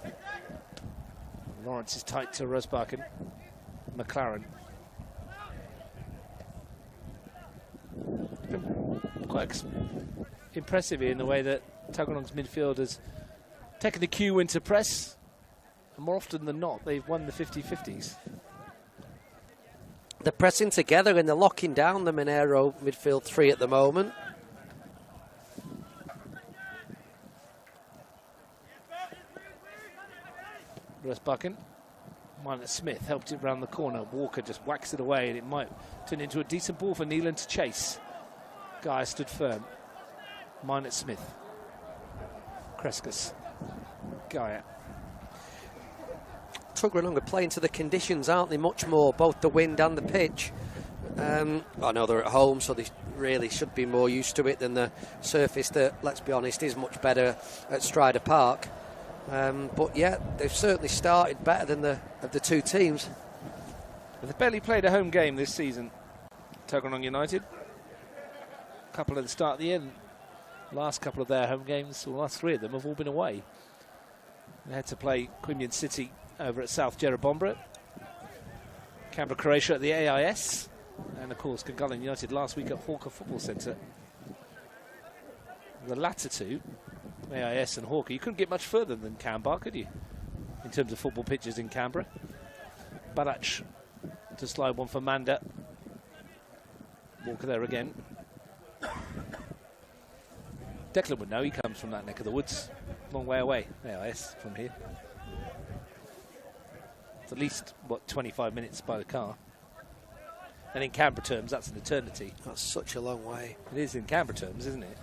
Speaker 2: Lawrence is tight to Rosbach and McLaren. Quite impressive in the way that Tuggeranong's midfield has taken the cue into press, and more often than not they've won the 50-50s.
Speaker 1: They're pressing together and they're locking down the Monaro midfield 3 at the moment.
Speaker 2: Rosbach, Minor Smith helped it round the corner. Walker just whacks it away, and it might turn into a decent ball for Neelan to chase. Guy stood firm. Minor Smith. Kreskus. Gaia.
Speaker 1: Tuggeranong are playing to the conditions, aren't they? Much more, both the wind and the pitch. I know they're at home, so they really should be more used to it than the surface that, let's be honest, is much better at Strider Park. But yeah, they've certainly started better than of the 2 teams.
Speaker 2: They've barely played a home game this season, Tuggeranong United. A couple at the start of the year. Last couple of their home games, or last 3 of them, have all been away. They had to play Queanbeyan City over at South Jerebombra, Canberra Croatia at the AIS, and of course Gungahlin United last week at Hawker Football Centre. The latter 2, AIS and Hawker, you couldn't get much further than Kambah, could you, in terms of football pitches in Canberra. Barach to slide one for Manda. Walker there again. Declan would know, he comes from that neck of the woods. Long way away, AIS, from here. It's at least, what, 25 minutes by the car. And in Canberra terms, that's an eternity.
Speaker 1: That's such a long way.
Speaker 2: It is in Canberra terms, isn't it?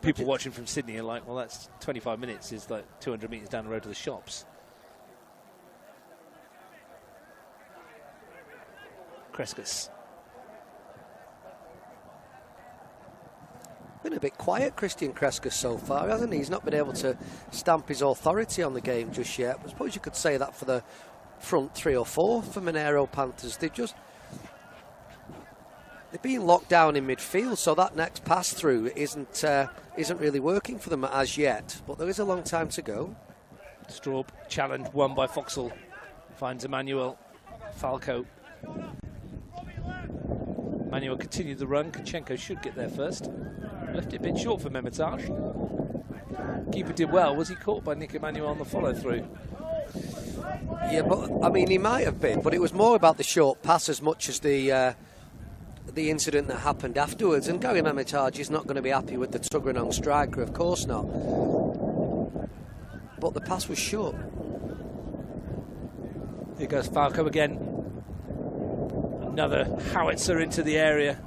Speaker 2: People watching from Sydney are like, well, that's 25 minutes, is like 200 metres down the road to the shops. Kreskus.
Speaker 1: Been a bit quiet, Christian Kreskus, so far, hasn't he? He's not been able to stamp his authority on the game just yet. I suppose you could say that for the front 3 or 4 for Monaro Panthers. They're being locked down in midfield, so that next pass through isn't really working for them as yet. But there is a long time to go.
Speaker 2: Straub challenge won by Foxall. Finds Emmanuel. Falco. Emmanuel continued the run. Kachenko should get there first. Left it a bit short for Memitaj. Keeper did well. Was he caught by Nick Emmanuel on the follow-through?
Speaker 1: Yeah, but I mean, he might have been, but it was more about the short pass as much as the incident that happened afterwards. And Gary Memitaj is not going to be happy with the Tuggeranong striker, of course not. But the pass was short.
Speaker 2: Here goes Falco again. Another howitzer into the area.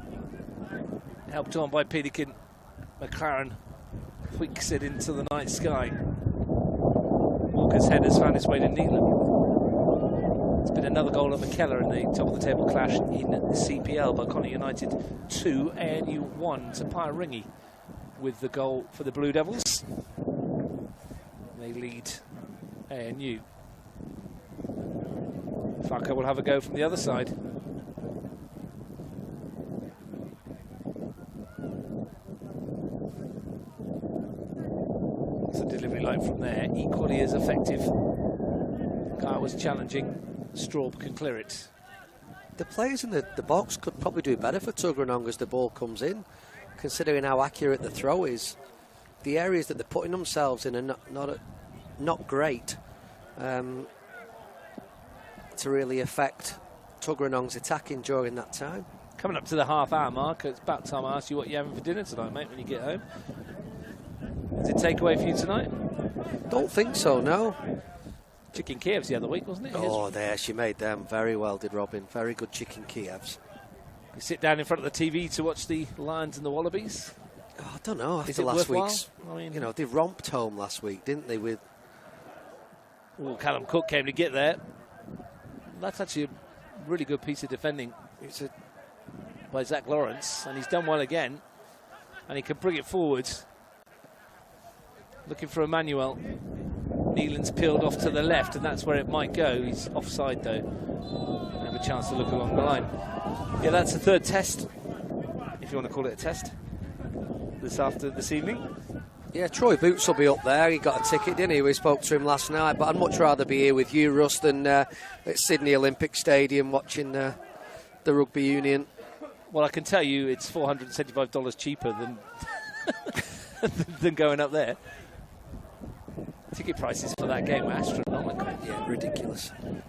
Speaker 2: Helped on by Peterkin. McLaren tweaks it into the night sky. Walker's header's found its way to Neelan. It's been another goal at McKellar in the top of the table clash in the CPL, but Connor United 2, ANU 1. Tapia Ringy with the goal for the Blue Devils. They lead ANU. Farker will have a go from the other side. It's a delivery line from there, equally as effective. Guy was challenging, Straub can clear it.
Speaker 1: The players in the box could probably do better for Tuggeranong as the ball comes in, considering how accurate the throw is. The areas that they're putting themselves in are not great to really affect Tuggeranong's attacking during that time.
Speaker 2: Coming up to the half-hour mark, it's about time I ask you what you're having for dinner tonight, mate, when you get home. Is it takeaway for you tonight?
Speaker 1: Don't think so, no.
Speaker 2: Chicken Kievs the other week, wasn't it?
Speaker 1: Oh, there, she made them very well, did Robin. Very good chicken Kievs.
Speaker 2: You sit down in front of the TV to watch the Lions and the Wallabies?
Speaker 1: Oh, I don't know,
Speaker 2: Is
Speaker 1: after
Speaker 2: it
Speaker 1: last
Speaker 2: worthwhile?
Speaker 1: week's...
Speaker 2: I mean,
Speaker 1: You know, they romped home last week, didn't they, with...
Speaker 2: well, Callum Cook came to get there. That's actually a really good piece of defending by Zach Lawrence, and he's done well again, and he can bring it forward. Looking for Emmanuel. Neelan's peeled off to the left, and that's where it might go. He's offside, though. Have a chance to look along the line. Yeah, that's the third test, if you want to call it a test, this evening.
Speaker 1: Yeah, Troy Boots will be up there. He got a ticket, didn't he? We spoke to him last night, but I'd much rather be here with you, Russ, than at Sydney Olympic Stadium watching the rugby union.
Speaker 2: Well, I can tell you it's $475 cheaper than than going up there. Ticket prices for that game are astronomical.
Speaker 1: Yeah, ridiculous.
Speaker 2: I'm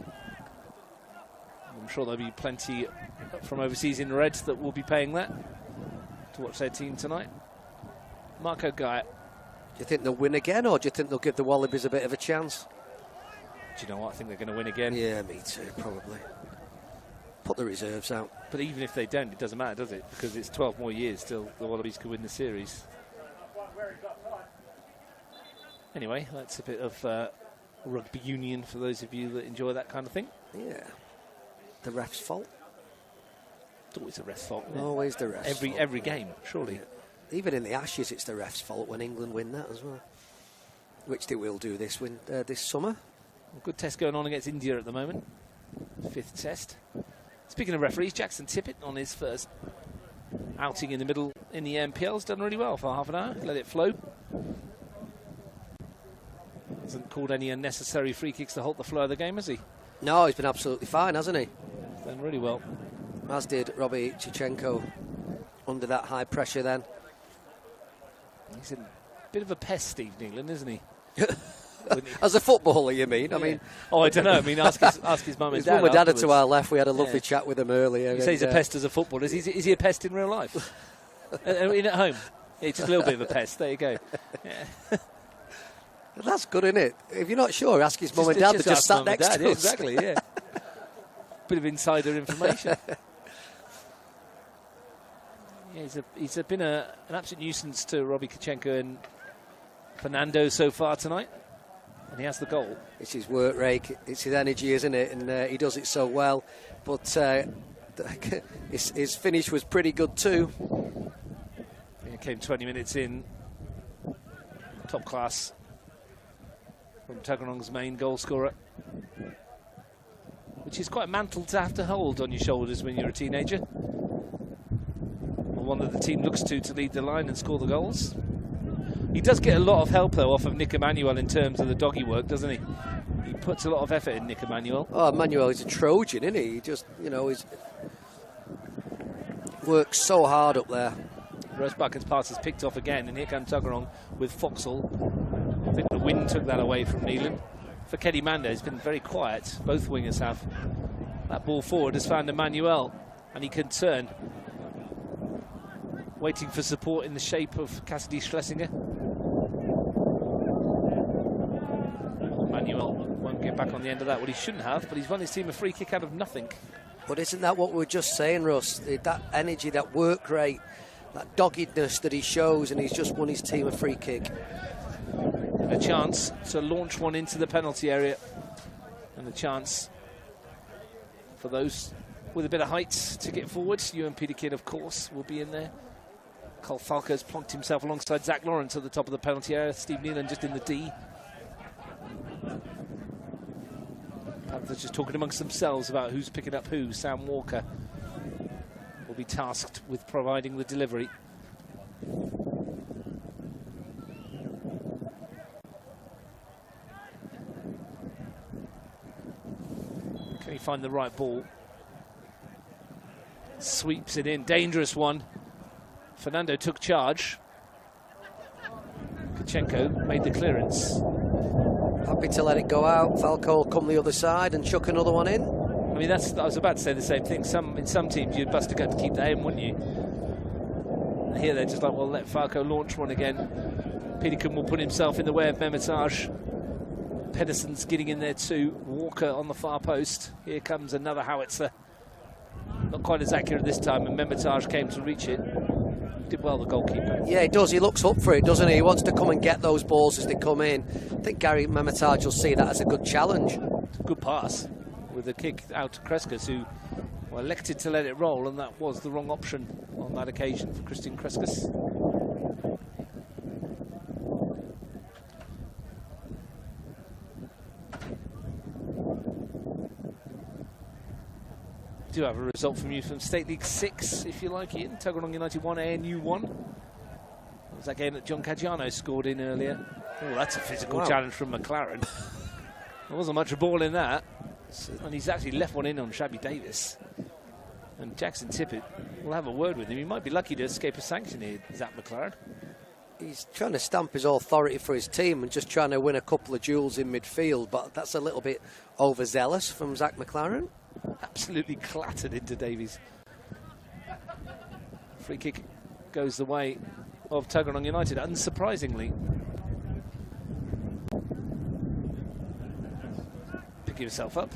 Speaker 2: sure there'll be plenty from overseas in red that will be paying that to watch their team tonight. Marco Guy.
Speaker 1: Do you think they'll win again, or do you think they'll give the Wallabies a bit of a chance?
Speaker 2: Do you know what? I think they're going to win again.
Speaker 1: Yeah, me too, probably. Put the reserves out.
Speaker 2: But even if they don't, it doesn't matter, does it? Because it's 12 more years till the Wallabies could win the series. Anyway, that's a bit of rugby union for those of you that enjoy that kind of thing.
Speaker 1: Yeah. The ref's fault.
Speaker 2: It's always the ref's fault, isn't it?
Speaker 1: Always the ref's fault.
Speaker 2: Every game, surely.
Speaker 1: Yeah. Even in the Ashes, it's the ref's fault when England win that as well, which they will do this summer.
Speaker 2: A good test going on against India at the moment. 5th test. Speaking of referees, Jackson Tippett on his first outing in the middle in the NPL has done really well for half an hour. Let it flow. Hasn't called any unnecessary free kicks to halt the flow of the game, has he?
Speaker 1: No, he's been absolutely fine, hasn't he?
Speaker 2: He's done really well.
Speaker 1: As did Robbie Chichenko under that high pressure then.
Speaker 2: He's a bit of a pest, Steve Neelan, isn't he?
Speaker 1: As a footballer, you mean?
Speaker 2: Yeah.
Speaker 1: I mean,
Speaker 2: oh, I don't know. I mean, ask his mum and
Speaker 1: his
Speaker 2: dad.
Speaker 1: mum and dad are
Speaker 2: afterwards.
Speaker 1: to our left. We had a lovely chat with him earlier.
Speaker 2: You say he's a pest as a footballer. Is he a pest in real life? In at home? Yeah, just a little bit of a pest. There you go. Yeah.
Speaker 1: That's good, isn't it? If you're not sure, ask his mum and dad. They just sat next to us.
Speaker 2: Yeah, exactly, yeah. Bit of insider information. Yeah, he's been an absolute nuisance to Robbie Kachenko and Fernando so far tonight, and he has the goal.
Speaker 1: It's his work rate, it's his energy, isn't it? And he does it so well. But his finish was pretty good too.
Speaker 2: He came 20 minutes in, top class from Tuggeranong's main goal scorer, which is quite a mantle to have to hold on your shoulders when you're a teenager. One that the team looks to lead the line and score the goals. He does get a lot of help, though, off of Nick Emmanuel in terms of the doggy work, doesn't he? He puts a lot of effort in, Nick Emmanuel.
Speaker 1: Oh, Emmanuel is a Trojan, isn't he? He just, he's works so hard up there.
Speaker 2: Rosebucken's pass is picked off again, and here comes Tuggeranong with Foxall. I think the wind took that away from Neelan. For Keddy Manda, he's been very quiet. Both wingers have. That ball forward has found Emmanuel, and he can turn. Waiting for support in the shape of Cassidy Schlesinger. Emmanuel won't get back on the end of that. Well, he shouldn't have, but he's won his team a free kick out of nothing.
Speaker 1: But isn't that what we were just saying, Russ? That energy, that work rate, that doggedness that he shows, and he's just won his team a free kick.
Speaker 2: And a chance to launch one into the penalty area. And a chance for those with a bit of height to get forward. Ewan Peterkin, of course, will be in there. Cole Falco's plonked himself alongside Zach Lawrence at the top of the penalty area. Steve Nealon just in the D. Panthers just talking amongst themselves about who's picking up who. Sam Walker will be tasked with providing the delivery. Can he find the right ball? Sweeps it in. Dangerous one. Fernando took charge. Kachenko made the clearance.
Speaker 1: Happy to let it go out. Falco will come the other side and chuck another one in.
Speaker 2: I mean, I was about to say the same thing. In some teams, you'd bust a gut to keep the aim, wouldn't you? And here they're just like, well, let Falco launch one again. Peterkin will put himself in the way of Memitage. Pedersen's getting in there too. Walker on the far post. Here comes another howitzer. Not quite as accurate this time, and Memitage came to reach it. Did well, the goalkeeper. Yeah, he does. He looks up for it, doesn't he? He wants to come and get those balls as they come in. I think Gary Memitage will see that as a good challenge. Good pass with a kick out to Kreskas, who elected to let it roll, and that was the wrong option on that occasion for Christian Kreskas. Do have a result from you from State League 6, if you like, Ian. Tuggeranong United 1, ANU 1. That was that game that John Caggiano scored in earlier. Oh, that's a physical challenge from McLaren. There wasn't much of a ball in that. And he's actually left one in on Shabby Davis. And Jackson Tippett will have a word with him. He might be lucky to escape a sanction here, Zach McLaren. He's trying to stamp his authority for his team and just trying to win a couple of duels in midfield, but that's a little bit overzealous from Zach McLaren. Absolutely clattered into Davies. Free kick goes the way of Tuggeranong United, unsurprisingly. Pick himself up.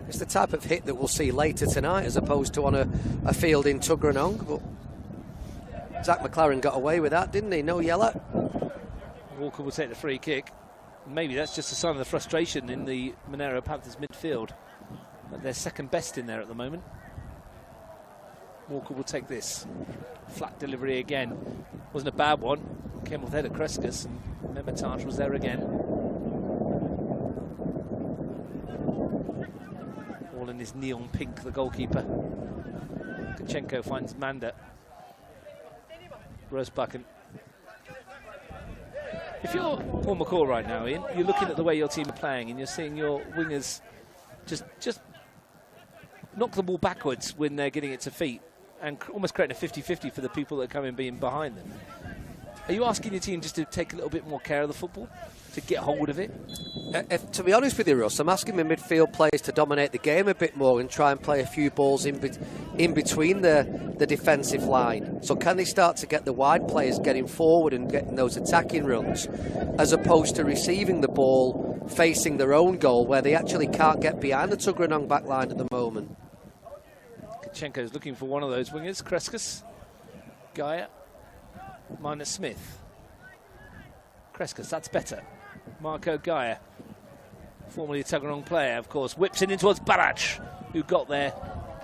Speaker 2: It's the type of hit that we'll see later tonight as opposed to on a field in Tuggeranong. But Zach McLaren got away with that, didn't he? No yellow. Walker will take the free kick. Maybe that's just a sign of the frustration in the Monaro Panthers midfield. They're second best in there at the moment. Walker will take this. Flat delivery again. Wasn't a bad one. Came off head at Kreskas, and Memitage was there again. All in his neon pink, the goalkeeper. Kachenko finds Manda. Rosebucken. If you're Paul McCall right now, Ian, you're looking at the way your team are playing and you're seeing your wingers just knock the ball backwards when they're getting it to feet and almost creating a 50-50 for the people that are coming being behind them. Are you asking your team just to take a little bit more care of the football, to get hold of it? To be honest with you, Russ, I'm asking my midfield players to dominate the game a bit more and try and play a few balls in between the defensive line. So can they start to get the wide players getting forward and getting those attacking runs, as opposed to receiving the ball facing their own goal, where they actually can't get behind the Tuggeranong back line at the moment? Kachenko's looking for one of those wingers. Kreskas, Gaia, minus Smith. Kreskas, that's better. Marco Gaia, formerly a Tuggeranong player, of course, whips it in towards Barach, who got there,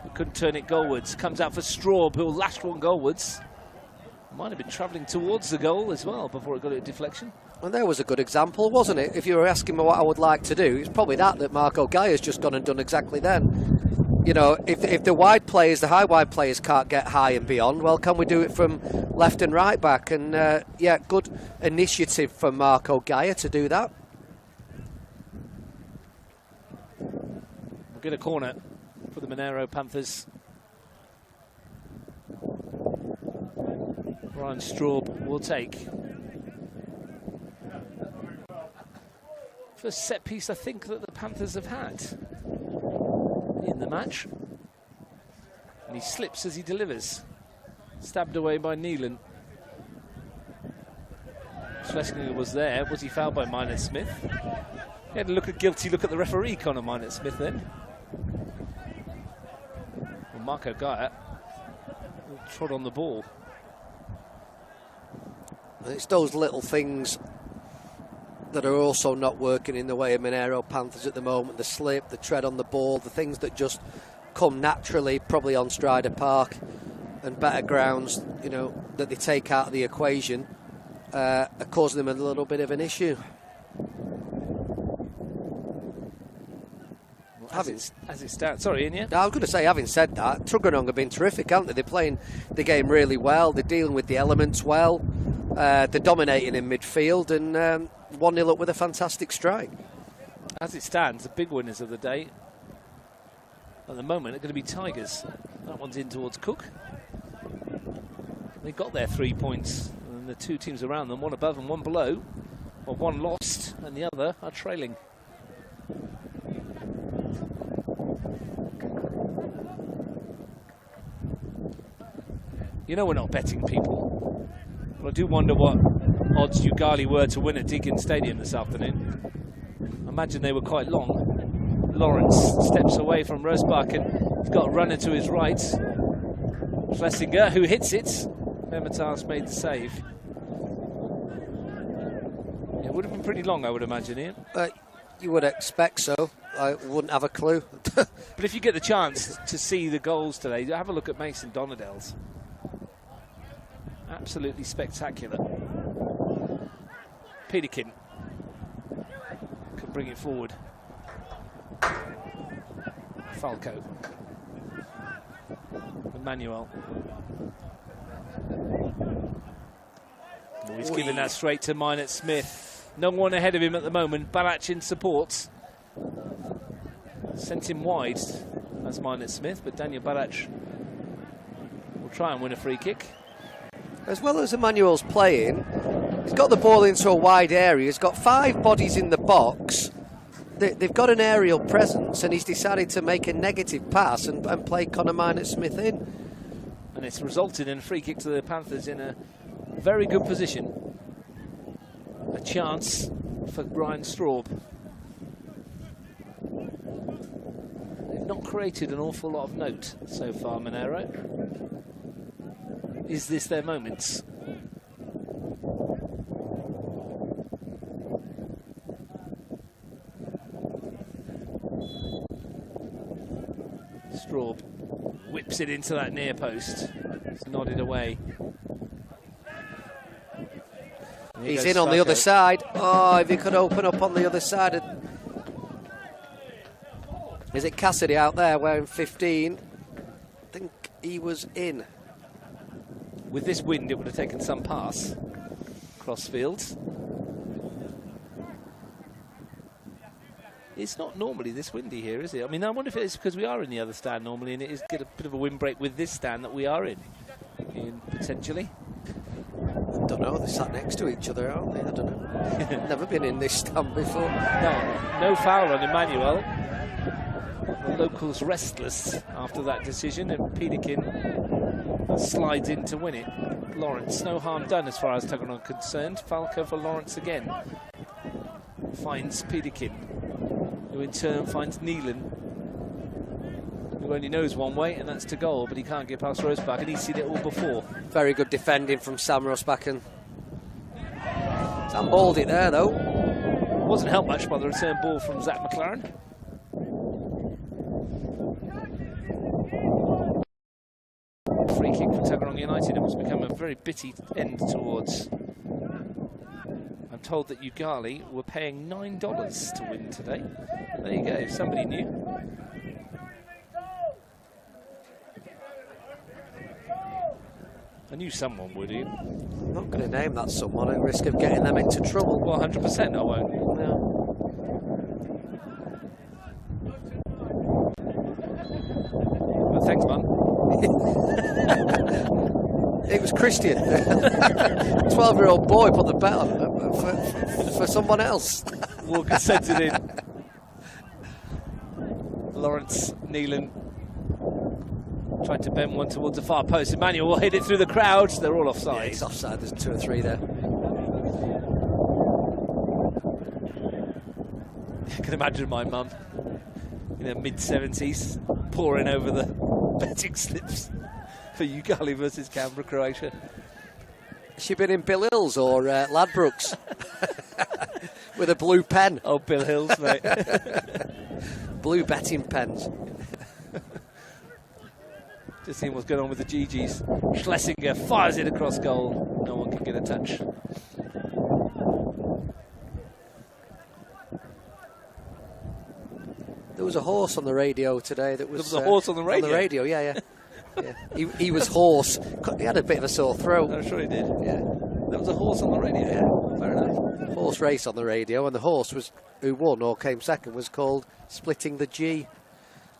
Speaker 2: who couldn't turn it goalwards. Comes out for Straub, who'll lash one goalwards. Might have been travelling towards the goal as well before it got a deflection. Well, there was a good example, wasn't it? If you were asking me what I would like to do, it's probably that Marco Gaia's just gone and done exactly then. You know, if the wide players, the high wide players can't get high and beyond, well, can we do it from left and right back? And yeah, good initiative from Marco Gaia to do that. We'll get a corner for the Monaro Panthers. Ryan Straub will take. First set piece, I think, that the Panthers have had in the match. And he slips as he delivers. Stabbed away by Nealon. Schlesinger was there. Was he fouled by Minot Smith? He had a guilty look at the referee, Connor Minot Smith, then. Well, Marco Gaia trod on the ball.
Speaker 1: And it's those little things that are also not working in the way of Monaro Panthers at the moment. The slip, the tread on the ball, the things that just come naturally, probably on Strider Park and better grounds, you know, that they take out of the equation, are causing them a little bit of an issue.
Speaker 2: As it stands. Sorry, Ian, yeah?
Speaker 1: I was going to say, having said that, Tuggeranong have been terrific, haven't they? They're playing the game really well. They're dealing with the elements well. They're dominating in midfield, and 1-0 up with a fantastic strike.
Speaker 2: As it stands, the big winners of the day at the moment are going to be Tigers. That one's in towards Cook. They got their 3 points, and the two teams around them, one above and one below, well, one lost and the other are trailing. You know we're not betting people. But I do wonder what odds Ugali were to win at Deakin Stadium this afternoon. I imagine they were quite long. Lawrence steps away from Rosbach and he's got a runner to his right. Schlesinger, who hits it. Memitas made the save. It would have been pretty long, I would imagine, Ian.
Speaker 1: You would expect so. I wouldn't have a clue.
Speaker 2: But if you get the chance to see the goals today, have a look at Mason Donadell's. Absolutely spectacular. Peterkin can bring it forward. Falco. Emmanuel. Oh, he's giving that straight to Minot Smith. No one ahead of him at the moment. Balach in support. Sent him wide as Minot Smith, but Daniel Balach will try and win a free kick.
Speaker 1: As well as Emmanuel's playing, he's got the ball into a wide area. He's got 5 bodies in the box. They've got an aerial presence, and he's decided to make a negative pass and play Connor Minot Smith in.
Speaker 2: And it's resulted in a free kick to the Panthers in a very good position. A chance for Ryan Straub. They've not created an awful lot of note so far, Monaro. Is this their moments? Straub whips it into that near post. It's nodded away.
Speaker 1: He's in on the other side. Oh, if he could open up on the other side. Is it Cassidy out there wearing 15? I think he was in.
Speaker 2: With this wind, it would have taken some pass cross fields. It's not normally this windy here, is it? I mean, I wonder if it's because we are in the other stand normally, and it is get a bit of a windbreak with this stand that we are in potentially.
Speaker 1: I don't know, they sat next to each other, aren't they? I don't know. Never been in this stand before.
Speaker 2: No foul on Emmanuel. The locals restless after that decision, and Peterkin slides in to win it. Lawrence, no harm done as far as Tuggeranong concerned. Falco for Lawrence again. Finds Peterkin, who in turn finds Neelan, who only knows one way, and that's to goal, but he can't get past Rosbach, and he's seen it all before.
Speaker 1: Very good defending from Sam Rosbach. Sam balled it there, though.
Speaker 2: Wasn't helped much by the return ball from Zach McLaren. Free kick for Tuggeranong United. It must become a very bitty end towards. I'm told that Ugali were paying $9 to win today. There you go, somebody knew. I knew someone would.
Speaker 1: I'm not going to name that someone at risk of getting them into trouble.
Speaker 2: Well, 100% I won't.
Speaker 1: No.
Speaker 2: Well, thanks, man.
Speaker 1: It was Christian. 12-year-old boy put the bet on for someone else.
Speaker 2: Walker sent it in. Lawrence, Neelan tried to bend one towards the far post. Emmanuel will hit it through the crowd. They're all offside.
Speaker 1: Yeah, he's offside. There's 2 or 3 there.
Speaker 2: I can imagine my mum in her mid-70s poring over the betting slips for Ugali versus Canberra, Croatia.
Speaker 1: Has she been in Bill Hills or Ladbrokes? With a blue pen.
Speaker 2: Oh, Bill Hills, mate.
Speaker 1: Blue betting pens.
Speaker 2: Just seeing what's going on with the GGs. Schlesinger fires it across goal. No one can get a touch.
Speaker 1: There was a horse on the radio today that was...
Speaker 2: There was a horse on the radio?
Speaker 1: On the radio, yeah. Yeah. He was hoarse. He had a bit of a sore throat.
Speaker 2: I'm sure he did.
Speaker 1: Yeah.
Speaker 2: There was a horse on the radio.
Speaker 1: Yeah.
Speaker 2: Fair enough.
Speaker 1: Horse race on the radio, and the horse who won or came second was called Splitting the G.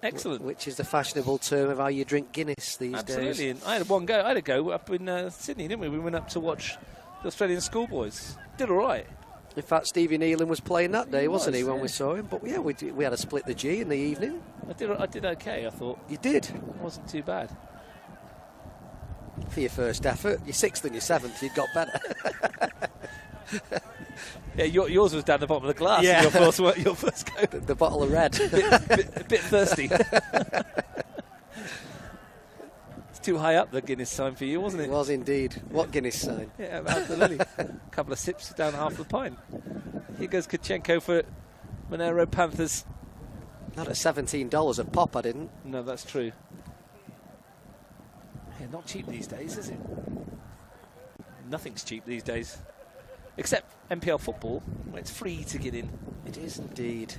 Speaker 2: Excellent.
Speaker 1: Which is the fashionable term of how you drink Guinness these
Speaker 2: Absolutely.
Speaker 1: days.
Speaker 2: And I had a go up in Sydney, didn't we? We went up to watch the Australian schoolboys. Did all right.
Speaker 1: In fact, Stevie Nealon was playing that day, wasn't he, when
Speaker 2: yeah.
Speaker 1: we saw him? But yeah, we had a split the G in the evening.
Speaker 2: I did okay, I thought.
Speaker 1: You did?
Speaker 2: It wasn't too bad.
Speaker 1: For your first effort. Your sixth and your seventh, you'd got better.
Speaker 2: Yeah, yours was down the bottom of the glass.
Speaker 1: Yeah.
Speaker 2: Your first go.
Speaker 1: The bottle of red.
Speaker 2: a bit thirsty. It's too high up, the Guinness sign for you, wasn't it?
Speaker 1: It was indeed. What Guinness sign?
Speaker 2: Yeah, absolutely. A couple of sips down half the pint. Here goes Kachenko for Monaro Panthers.
Speaker 1: Not at $17 a pop, I didn't.
Speaker 2: No, that's true. Yeah, not cheap these days, is it? Nothing's cheap these days. Except NPL football, where it's free to get in.
Speaker 1: It is indeed.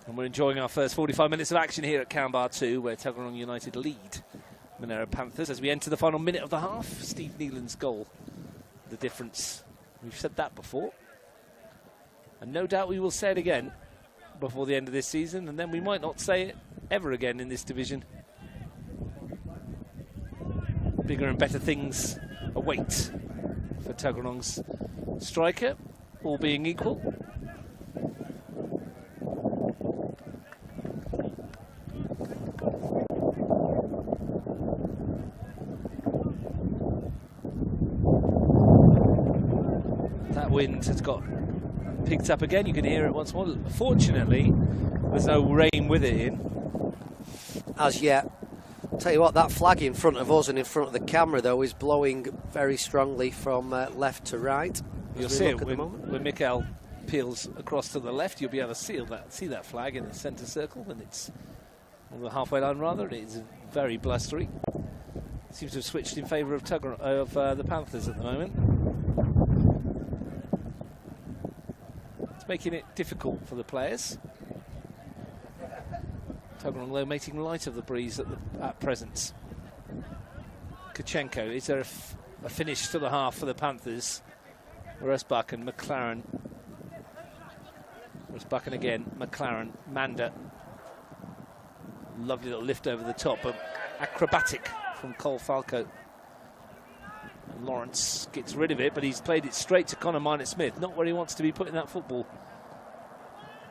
Speaker 2: And we're enjoying our first 45 minutes of action here at Kambah 2, where Tuggeranong United lead Monaro Panthers as we enter the final minute of the half. Steve Nealon's goal. The difference. We've said that before. And no doubt we will say it again before the end of this season, and then we might not say it ever again in this division. Bigger and better things await for Tuggeranong's striker, all being equal. That wind has got picked up again. You can hear it once more. Fortunately, there's no rain with it in.
Speaker 1: As yet. Tell you what, that flag in front of us and in front of the camera, though, is blowing very strongly from left to right.
Speaker 2: You'll see it when Mikael peels across to the left. You'll be able to see that flag in the centre circle when it's on the halfway line. Rather, it is very blustery. Seems to have switched in favour of the Panthers at the moment. It's making it difficult for the players. Tuggeranong, though, making light of the breeze at present. Kachenko, is there a finish to the half for the Panthers? Resbach and McLaren. Resbach and again, McLaren, Manda. Lovely little lift over the top, but acrobatic from Cole Falco. And Lawrence gets rid of it, but he's played it straight to Connor Minot-Smith, not where he wants to be putting that football.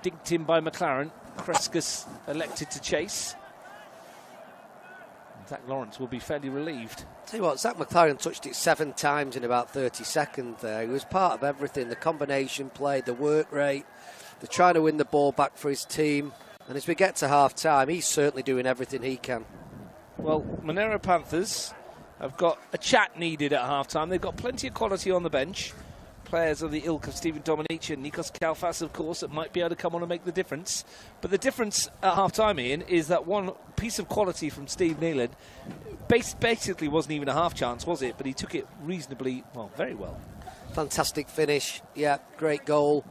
Speaker 2: Dinked in by McLaren. Kreskus elected to chase. Zach Lawrence will be fairly relieved.
Speaker 1: Tell you what, Zach McLaren touched it 7 times in about 30 seconds there. He was part of everything, the combination play, the work rate, the trying to win the ball back for his team. And as we get to half-time, he's certainly doing everything he can.
Speaker 2: Well, Monaro Panthers have got a chat needed at half-time. They've got plenty of quality on the bench. Players of the ilk of Stephen Dominici and Nikos Kalfas, of course, that might be able to come on and make the difference. But the difference at half-time, Ian, is that one piece of quality from Steve Nealon basically wasn't even a half chance, was it? But he took it reasonably, well, very well.
Speaker 1: Fantastic finish. Yeah, great goal.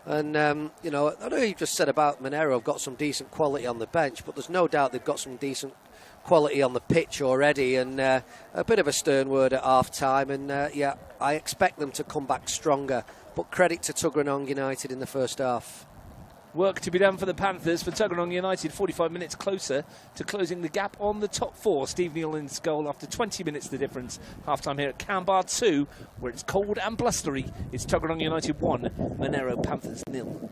Speaker 1: And, you know, I know you just said about Monaro have got some decent quality on the bench, but there's no doubt they've got some decent quality on the pitch already, and a bit of a stern word at half-time, and yeah, I expect them to come back stronger, but credit to Tuggeranong United in the first half.
Speaker 2: Work to be done for the Panthers. For Tuggeranong United, 45 minutes closer to closing the gap on the top 4. Steve Nealon's goal after 20 minutes the difference. Half-time here at Kambah 2, where it's cold and blustery. It's Tuggeranong United 1, Monaro Panthers 0.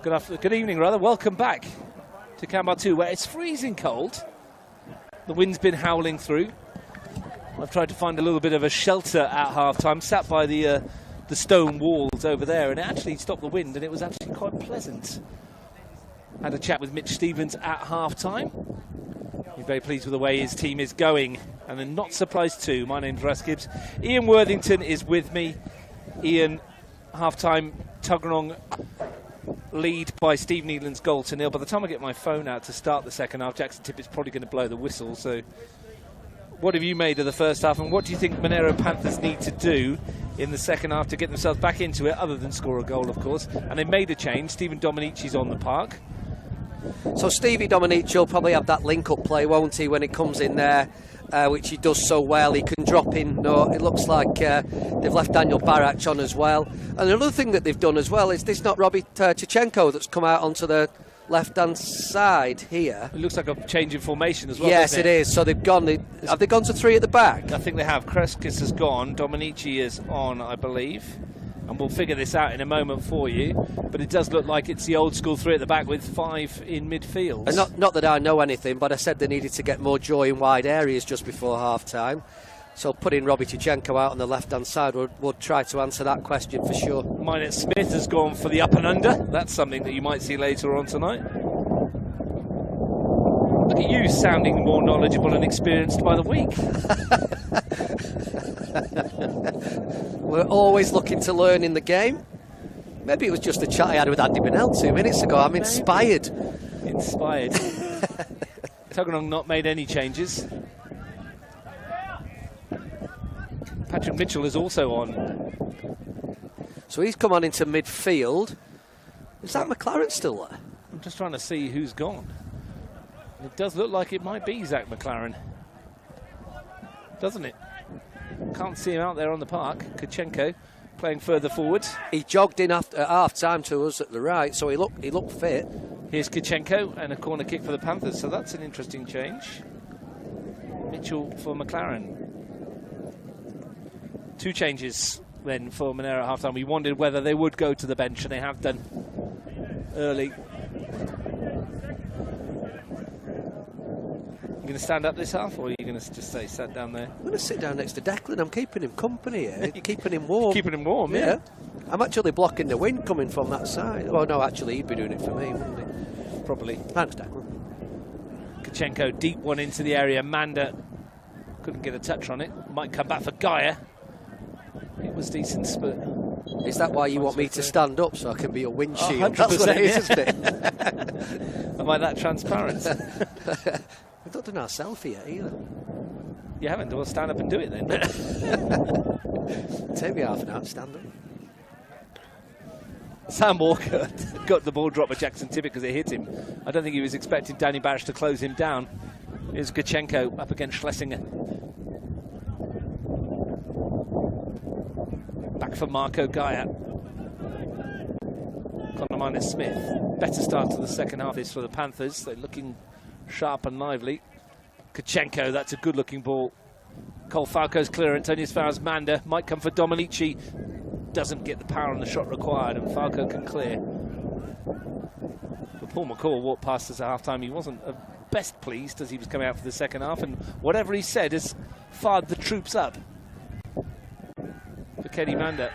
Speaker 2: Good evening, rather. Welcome back to Kambah 2, where it's freezing cold. The wind's been howling through. I've tried to find a little bit of a shelter at half-time, sat by the stone walls over there, and it actually stopped the wind, and it was actually quite pleasant. Had a chat with Mitch Stevens at half-time. He's very pleased with the way his team is going, and then not surprised too. My name's Russ Gibbs. Ian Worthington is with me. Ian, half-time, Tuggeranong lead by Steve Needland's goal to 0. By the time I get my phone out to start the second half, Jackson Tippett's probably going to blow the whistle. So what have you made of the first half, and what do you think Monaro Panthers need to do in the second half to get themselves back into it, other than score a goal, of course? And they made a change. Stephen Domenici's on the park.
Speaker 1: So Stevie Domenici will probably have that link-up play, won't he, when he comes in there, which he does so well. He can drop in. No, it looks like they've left Daniel Barach on as well. And another thing that they've done as well is this not Robbie Chichenko that's come out onto the left-hand side here.
Speaker 2: It looks like a change in formation as well.
Speaker 1: Yes, it is. So they've gone. Have they gone to 3 at the back?
Speaker 2: I think they have. Kreskis has gone. Domenici is on, I believe. And we'll figure this out in a moment for you. But it does look like it's the old school 3 at the back with 5 in midfield.
Speaker 1: And not that I know anything, but I said they needed to get more joy in wide areas just before half-time. So putting Robbie Tichenko out on the left-hand side would try to answer that question for sure.
Speaker 2: Minot Smith has gone for the up and under. That's something that you might see later on tonight. Look at you, sounding more knowledgeable and experienced by the week.
Speaker 1: We're always looking to learn in the game. Maybe it was just a chat I had with Andy Bennell 2 minutes ago. I'm inspired.
Speaker 2: Inspired. Tuggeranong not made any changes. Patrick Mitchell is also on.
Speaker 1: So he's come on into midfield. Is that McLaren still there?
Speaker 2: I'm just trying to see who's gone. It does look like it might be Zach McLaren, doesn't it? Can't see him out there on the park. Kachenko playing further forward.
Speaker 1: He jogged in after at half-time to us at the right, so he looked fit.
Speaker 2: Here's Kachenko and a corner kick for the Panthers, so that's an interesting change. Mitchell for McLaren. 2 changes then for Monaro at half-time. We wondered whether they would go to the bench, and they have done early. You going to stand up this half, or are you going to just stay sat down there?
Speaker 1: I'm going to sit down next to Declan. I'm keeping him company here, keeping him warm.
Speaker 2: Keeping him warm, yeah.
Speaker 1: I'm actually blocking the wind coming from that side. Oh no, actually he'd be doing it for me, wouldn't he?
Speaker 2: Probably.
Speaker 1: Thanks, Declan.
Speaker 2: Kachenko, deep one into the area. Manda couldn't get a touch on it. Might come back for Gaia. It was decent, but...
Speaker 1: Is that why you want me to stand up, so I can be a windshield?
Speaker 2: 100%,
Speaker 1: That's what it is,
Speaker 2: yeah.
Speaker 1: isn't it?
Speaker 2: Am I that transparent?
Speaker 1: We've not done our selfie yet either.
Speaker 2: You haven't? Well, stand up and do it then.
Speaker 1: Take me half an hour to stand up.
Speaker 2: Sam Walker got the ball dropped by Jackson Tippett because it hit him. I don't think he was expecting Danny Barish to close him down. Here's Gachenko up against Schlesinger. Back for Marco Gaia. Conor Minot Smith. Better start to the second half this for the Panthers. They're looking sharp and lively. Kachenko, that's a good looking ball. Cole Falco's clear. Antonius Farah's Manda might come for Domenici. Doesn't get the power on the shot required, and Falco can clear. But Paul McCall walked past us at half time. He wasn't best pleased as he was coming out for the second half, and whatever he said has fired the troops up. For Kenny Manda.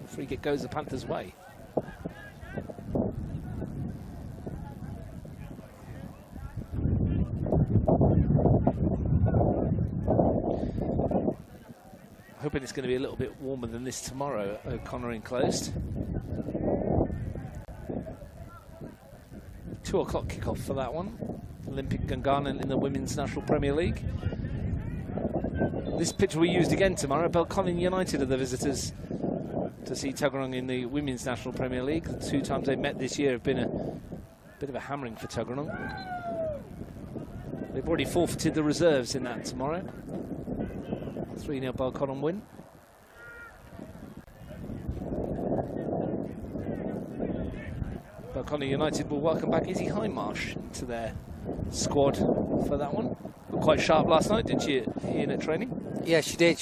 Speaker 2: Free kick goes the Panthers' way. Hoping it's going to be a little bit warmer than this tomorrow at O'Connor enclosed. 2 o'clock kickoff for that one. Olympic Gunganon in the Women's National Premier League. This pitch will be used again tomorrow. Belconnen United are the visitors to see Tuggeranong in the Women's National Premier League. The 2 times they've met this year have been a bit of a hammering for Tuggeranong. They've already forfeited the reserves in that tomorrow. 3-0 Belconnen win. Belconnen United will welcome back Izzy Highmarsh into their squad for that one. Looked quite sharp last night, didn't you, Ian, at training?
Speaker 1: Yeah, she did.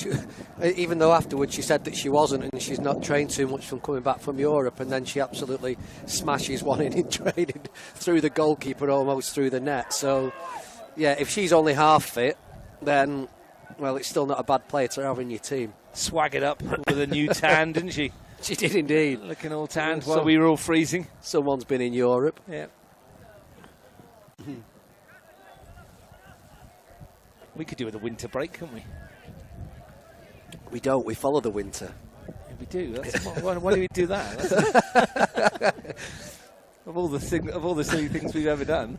Speaker 1: Even though afterwards she said that she wasn't and she's not trained too much from coming back from Europe, and then she absolutely smashes one in training through the goalkeeper, almost through the net. So, yeah, if she's only half fit, then, well, it's still not a bad player to have in your team.
Speaker 2: Swaggered up with a new tan, didn't she?
Speaker 1: She did indeed.
Speaker 2: Looking all tanned while we were all freezing.
Speaker 1: Someone's been in Europe.
Speaker 2: Yeah. We could do with a winter break, couldn't we?
Speaker 1: We don't. We follow the winter.
Speaker 2: Yeah, we do. Why do we do that? Of all the silly things we've ever done.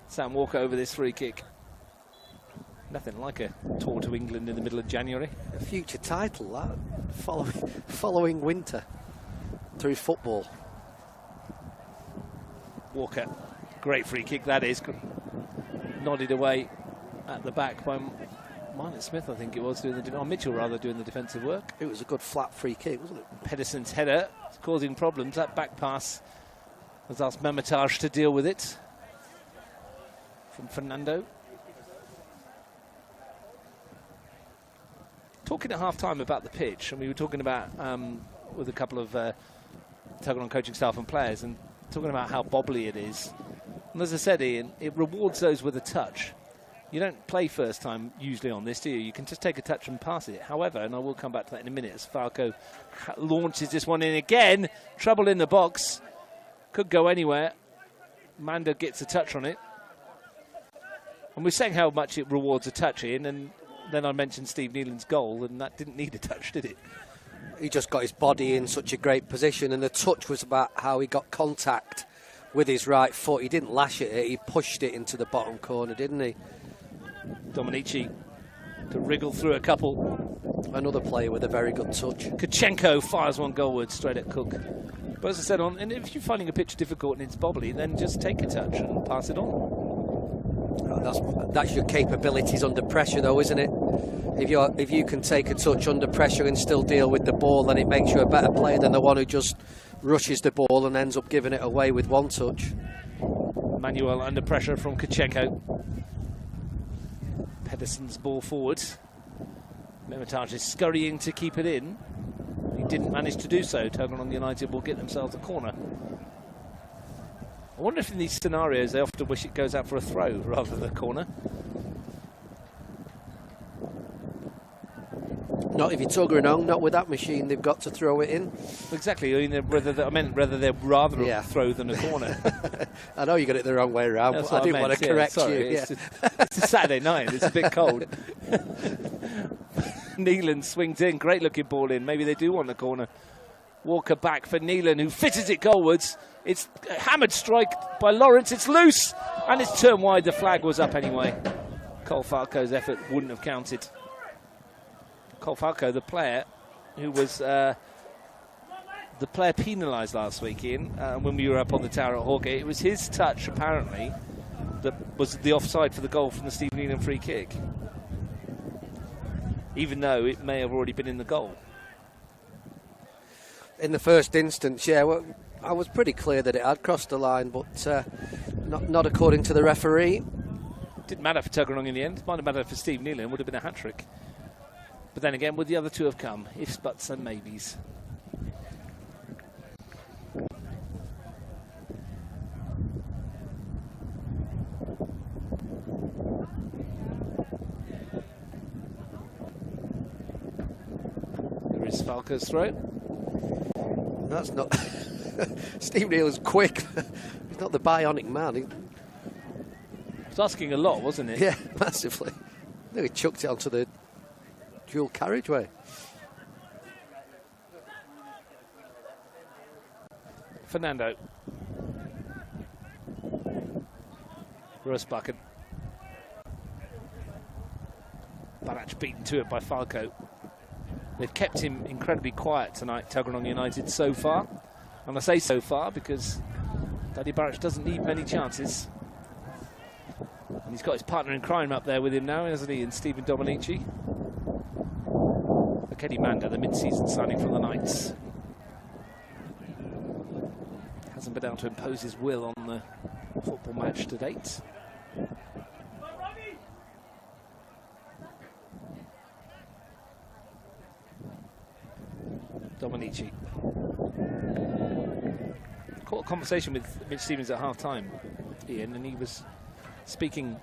Speaker 2: Sam Walker over this free kick. Nothing like a tour to England in the middle of January.
Speaker 1: A future title, that. Following winter through football.
Speaker 2: Walker. Great free kick, that is. Nodded away at the back by Martin Smith, I think it was, Mitchell rather, doing the defensive work.
Speaker 1: It was a good flat free kick, wasn't it?
Speaker 2: Pedersen's header is causing problems. That back pass has asked Mamataj to deal with it. From Fernando. Talking at half-time about the pitch, and we were talking about with a couple of Tuggeranong coaching staff and players, and talking about how bobbly it is. And as I said, Ian, it rewards those with a touch. You don't play first time usually on this, do you? You can just take a touch and pass it. However, and I will come back to that in a minute, as Falco launches this one in again. Trouble in the box. Could go anywhere. Manda gets a touch on it. And we're saying how much it rewards a touch, Ian, and then I mentioned Steve Nealon's goal, and that didn't need a touch, did it?
Speaker 1: He just got his body in such a great position, and the touch was about how he got contact with his right foot. He didn't lash at it, he pushed it into the bottom corner, didn't he?
Speaker 2: Dominici to wriggle through a couple.
Speaker 1: Another player with a very good touch.
Speaker 2: Kachenko fires one goalward straight at Cook. But as I said, and if you're finding a pitch difficult and it's bobbly, then just take a touch and pass it on.
Speaker 1: That's your capabilities under pressure, though, isn't it? If you can take a touch under pressure and still deal with the ball, then it makes you a better player than the one who just rushes the ball and ends up giving it away with one touch.
Speaker 2: Manuel under pressure from Kachenko. Pedersen's ball forward. Memataj is scurrying to keep it in. He didn't manage to do so. Tuggeranong United will get themselves a corner. I wonder if in these scenarios they often wish it goes out for a throw rather than a corner.
Speaker 1: Not if you're Tuggeranong, not with that machine they've got to throw it in.
Speaker 2: Exactly. I meant whether they're rather a throw than a corner.
Speaker 1: I know you got it the wrong way around, but I didn't want to correct you.
Speaker 2: Yeah. It's a Saturday night. It's a bit cold. Nealon swings in. Great looking ball in. Maybe they do want the corner. Walker back for Nealon, who fitted it goalwards. It's a hammered strike by Lawrence. It's loose, and it's turned wide. The flag was up anyway. Cole Falco's effort wouldn't have counted. Cole Falco, the player who was the player penalised last week, Ian, when we were up on the tower at Hawgate. It was his touch, apparently, that was the offside for the goal from the Steve Nealon free kick, even though it may have already been in the goal.
Speaker 1: In the first instance, yeah, well, I was pretty clear that it had crossed the line, but not according to the referee.
Speaker 2: Didn't matter for Tuggeranong in the end. Might have mattered for Steve Nealon. Would have been a hat-trick. But then again, would the other two have come? Ifs, buts and maybes. There is Falco's throw.
Speaker 1: That's not... Steve Nealon's quick. He's not the bionic man. He
Speaker 2: was asking a lot, wasn't it?
Speaker 1: Yeah, massively. I think he chucked it onto the dual carriageway.
Speaker 2: Fernando. Rosbakken. Barach beaten to it by Falco. They've kept him incredibly quiet tonight, Tuggeranong United, so far. And I say so far because Daddy Barach doesn't need many chances. And he's got his partner in crime up there with him now, hasn't he, in Stephen Dominici. Kenny Manda, the mid-season signing from the Knights. Hasn't been able to impose his will on the football match to date. Dominici. Caught a conversation with Mitch Stevens at half-time, Ian, and he was speaking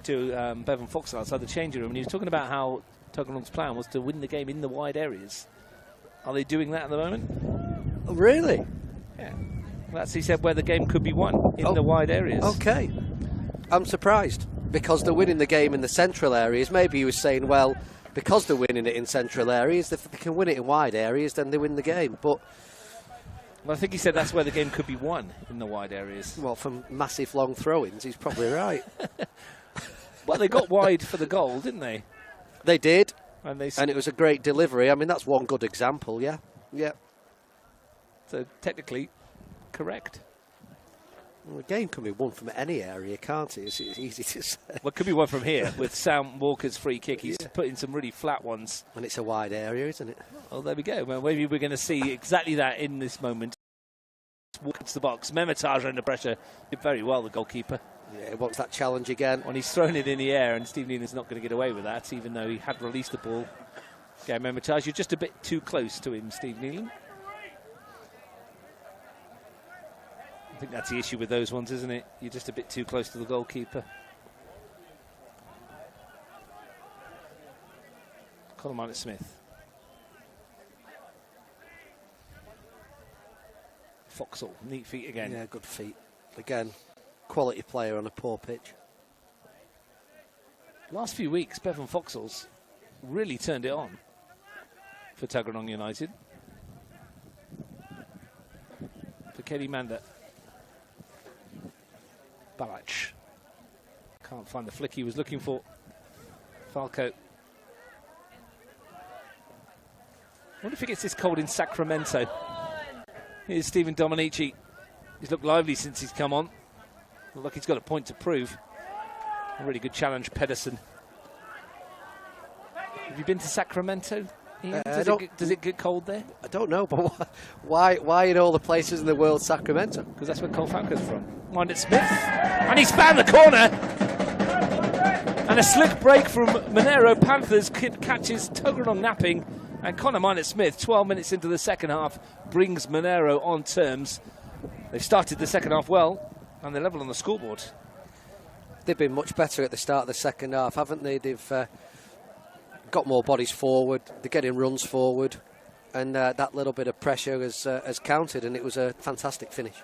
Speaker 2: to Bevan Foxall outside the changing room, and he was talking about how Tuggeranong's plan was to win the game in the wide areas. Are they doing that at the moment?
Speaker 1: Oh, really?
Speaker 2: Yeah. That's, he said, where the game could be won, in the wide areas.
Speaker 1: Okay. I'm surprised, because they're winning the game in the central areas. Maybe he was saying, well, because they're winning it in central areas, if they can win it in wide areas, then they win the game. But
Speaker 2: well, I think he said that's where the game could be won, in the wide areas.
Speaker 1: Well, from massive long throw-ins, he's probably right.
Speaker 2: Well, they got wide for the goal, didn't they?
Speaker 1: They did.
Speaker 2: And
Speaker 1: it was a great delivery. I mean, that's one good example, yeah. Yeah.
Speaker 2: So, technically, correct.
Speaker 1: Well, the game can be won from any area, can't it? It's easy to say.
Speaker 2: Well, it could be won from here with Sam Walker's free kick. He's put in some really flat ones.
Speaker 1: And it's a wide area, isn't it?
Speaker 2: Well, there we go. Well, maybe we're going to see exactly that in this moment. Walk into the box. Mehmetaj under pressure. Did very well, the goalkeeper.
Speaker 1: Yeah, he wants that challenge again.
Speaker 2: When he's thrown it in the air, and Steve Nealon's not going to get away with that, even though he had released the ball. Okay, Mehmetaj, you're just a bit too close to him, Steve Nealon. I think that's the issue with those ones, isn't it? You're just a bit too close to the goalkeeper. Conor Smith. Foxall, neat feet again.
Speaker 1: Yeah, good feet. Again, quality player on a poor pitch.
Speaker 2: Last few weeks, Bevan Foxall's really turned it on for Tuggeranong United. For Kelly Manda. Balach. Can't find the flick he was looking for. Falco. I wonder if it gets this cold in Sacramento. Here's Stephen Dominici. He's looked lively since he's come on. Look like he's got a point to prove. A really good challenge, Pedersen. Have you been to Sacramento? Does it get cold there?
Speaker 1: I don't know, but why in all the places in the world Sacramento?
Speaker 2: Because that's where Cole Falco's from. Mind it, Smith. And he's found the corner. And a slick break from Monaro Panthers catches Tuggeranong napping. And Conor Minott-Smith, 12 minutes into the second half, brings Monaro on terms. They've started the second half well, and they're level on the scoreboard.
Speaker 1: They've been much better at the start of the second half, haven't they? They've got more bodies forward, they're getting runs forward, and that little bit of pressure has counted, and it was a fantastic finish.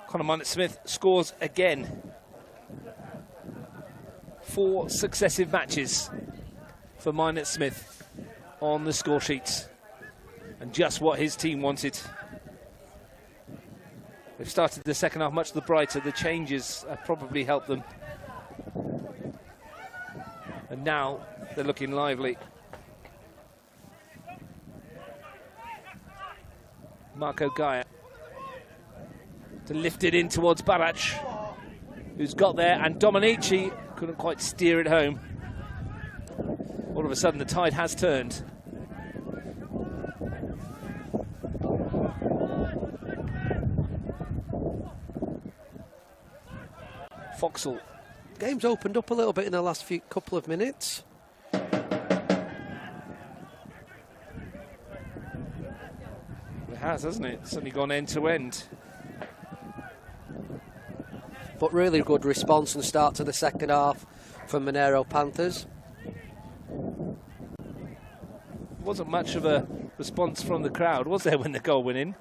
Speaker 2: Conor Minott-Smith scores again. 4 successive matches for Minott-Smith on the score sheets, and just what his team wanted. They've started the second half much the brighter. The changes have probably helped them. And now they're looking lively. Marco Gaia to lift it in towards Balach, who's got there, and Dominici couldn't quite steer it home. All of a sudden the tide has turned. Foxall.
Speaker 1: Game's opened up a little bit in the last couple of minutes.
Speaker 2: It has, hasn't it? It's suddenly gone end to end.
Speaker 1: But really good response and start to the second half from Monaro Panthers.
Speaker 2: Wasn't much of a response from the crowd, was there, when the goal went in?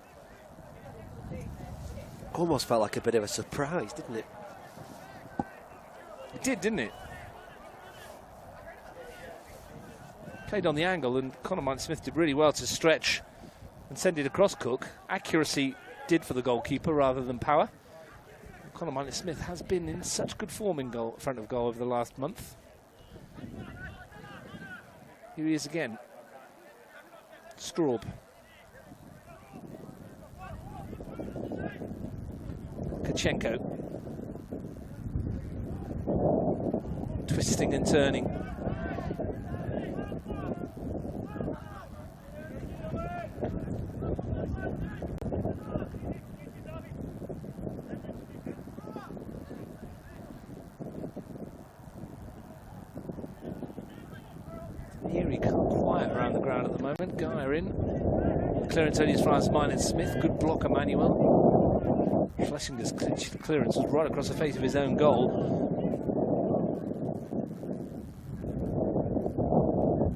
Speaker 1: Almost felt like a bit of a surprise, didn't it?
Speaker 2: It did, didn't it? Played on the angle, and Conor Minott-Smith did really well to stretch and send it across Cook. Accuracy did for the goalkeeper rather than power. Conor Minott-Smith has been in such good form in front of goal over the last month. Here he is again. Straub. Kachenko. Twisting and turning. Eerie, quiet quiet around the ground at the moment. Geyer in. Clearance only as far as mine and Smith. Good block, Emmanuel. Schlesinger's clearance was right across the face of his own goal.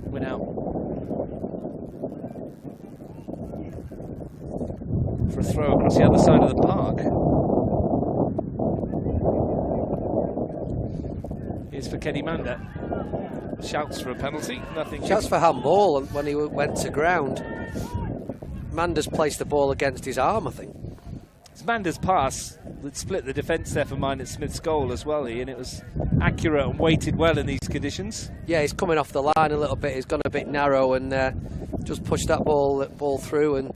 Speaker 2: Went out for a throw across the other side of the park. Here's for Kenny Manda. Shouts for a penalty. Nothing.
Speaker 1: Shouts for handball when he went to ground. Manda's placed the ball against his arm, I think.
Speaker 2: It's Manda's pass that split the defence there for mine at Smith's goal as well, Ian. It was accurate and weighted well in these conditions.
Speaker 1: Yeah, he's coming off the line a little bit. He's gone a bit narrow and just pushed that ball through. And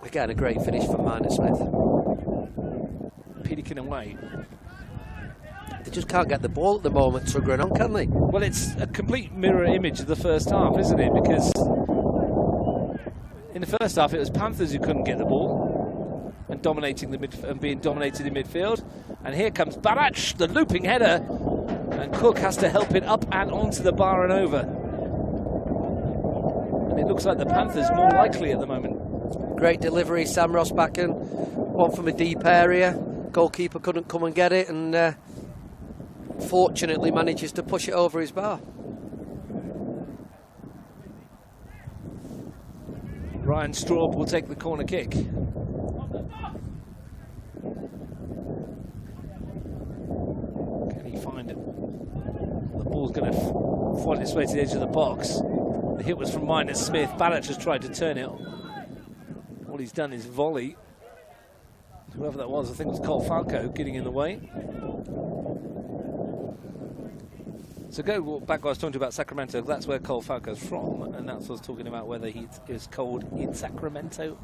Speaker 1: again, a great finish for mine at Smith.
Speaker 2: Peterkin away.
Speaker 1: They just can't get the ball at the moment, Tuggeranong, can they?
Speaker 2: Well, it's a complete mirror image of the first half, isn't it? Because in the first half, it was Panthers who couldn't get the ball and being dominated in midfield. And here comes Barach, the looping header, and Cook has to help it up and onto the bar and over. And it looks like the Panthers more likely at the moment.
Speaker 1: Great delivery, Sam Rossbacken. One from a deep area. Goalkeeper couldn't come and get it, and fortunately manages to push it over his bar.
Speaker 2: Ryan Straub will take the corner kick. Can he find it? The ball's going to find its way to the edge of the box. The hit was from Minor Smith. Barach has tried to turn it. All he's done is volley. Whoever that was, I think it was Cole Falco getting in the way. So go back, I was talking about Sacramento. That's where Cole Falco's from, and that's what I was talking about, whether he is cold in Sacramento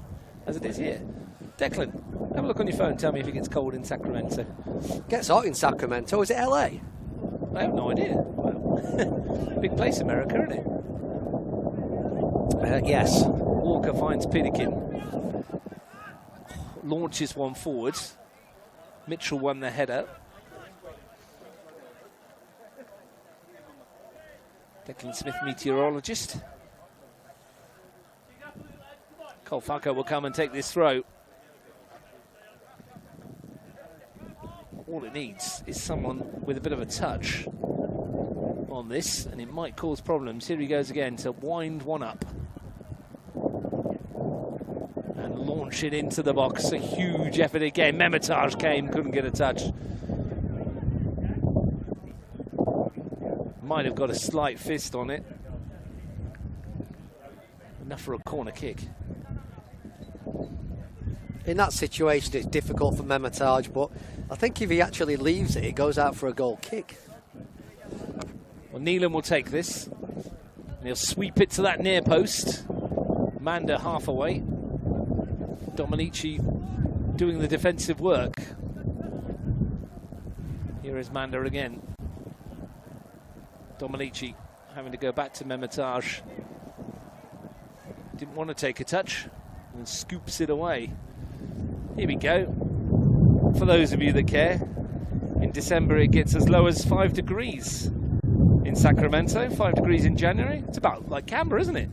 Speaker 2: as it is here. Declan, have a look on your phone. Tell me if it gets cold in Sacramento.
Speaker 1: Gets hot in Sacramento. Is it LA?
Speaker 2: I have no idea. Well, big place, America, isn't it?
Speaker 1: Yes.
Speaker 2: Walker finds Peterkin. Launches one forwards. Mitchell won the header. Declan Smith, meteorologist. Cole Falco will come and take this throw. All it needs is someone with a bit of a touch on this, and it might cause problems. Here he goes again to wind one up and launch it into the box. A huge effort again. Memitage came, couldn't get a touch. Might have got a slight fist on it. Enough for a corner kick.
Speaker 1: In that situation, it's difficult for Memitage, but I think if he actually leaves it, it goes out for a goal kick.
Speaker 2: Well, Neelan will take this. And he'll sweep it to that near post. Manda half away. Dominici doing the defensive work. Here is Manda again. Dominici having to go back to Memitage. Didn't want to take a touch and scoops it away. Here we go. For those of you that care, in December it gets as low as 5 degrees in Sacramento, 5 degrees in January. It's about like Kambah, isn't it?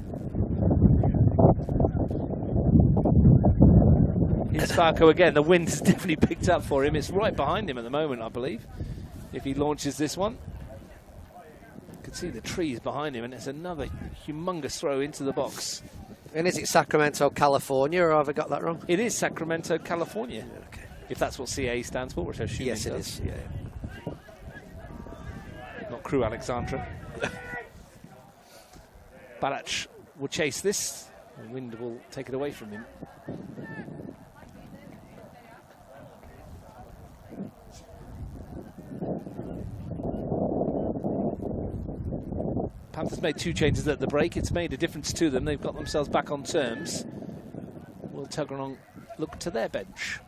Speaker 2: Here's Falco again. The wind has definitely picked up for him. It's right behind him at the moment, I believe, if he launches this one. You can see the trees behind him, and it's another humongous throw into the box.
Speaker 1: And is it Sacramento, California, or have I got that wrong?
Speaker 2: It is Sacramento, California.
Speaker 1: Okay.
Speaker 2: If that's what CA stands for, which I assume
Speaker 1: Yes,
Speaker 2: it
Speaker 1: it
Speaker 2: does.
Speaker 1: is. Yeah.
Speaker 2: Not Crew Alexandra. Barach will chase this. The wind will take it away from him. Panthers made 2 changes at the break. It's made a difference to them. They've got themselves back on terms. Will Tuggeranong look to their bench?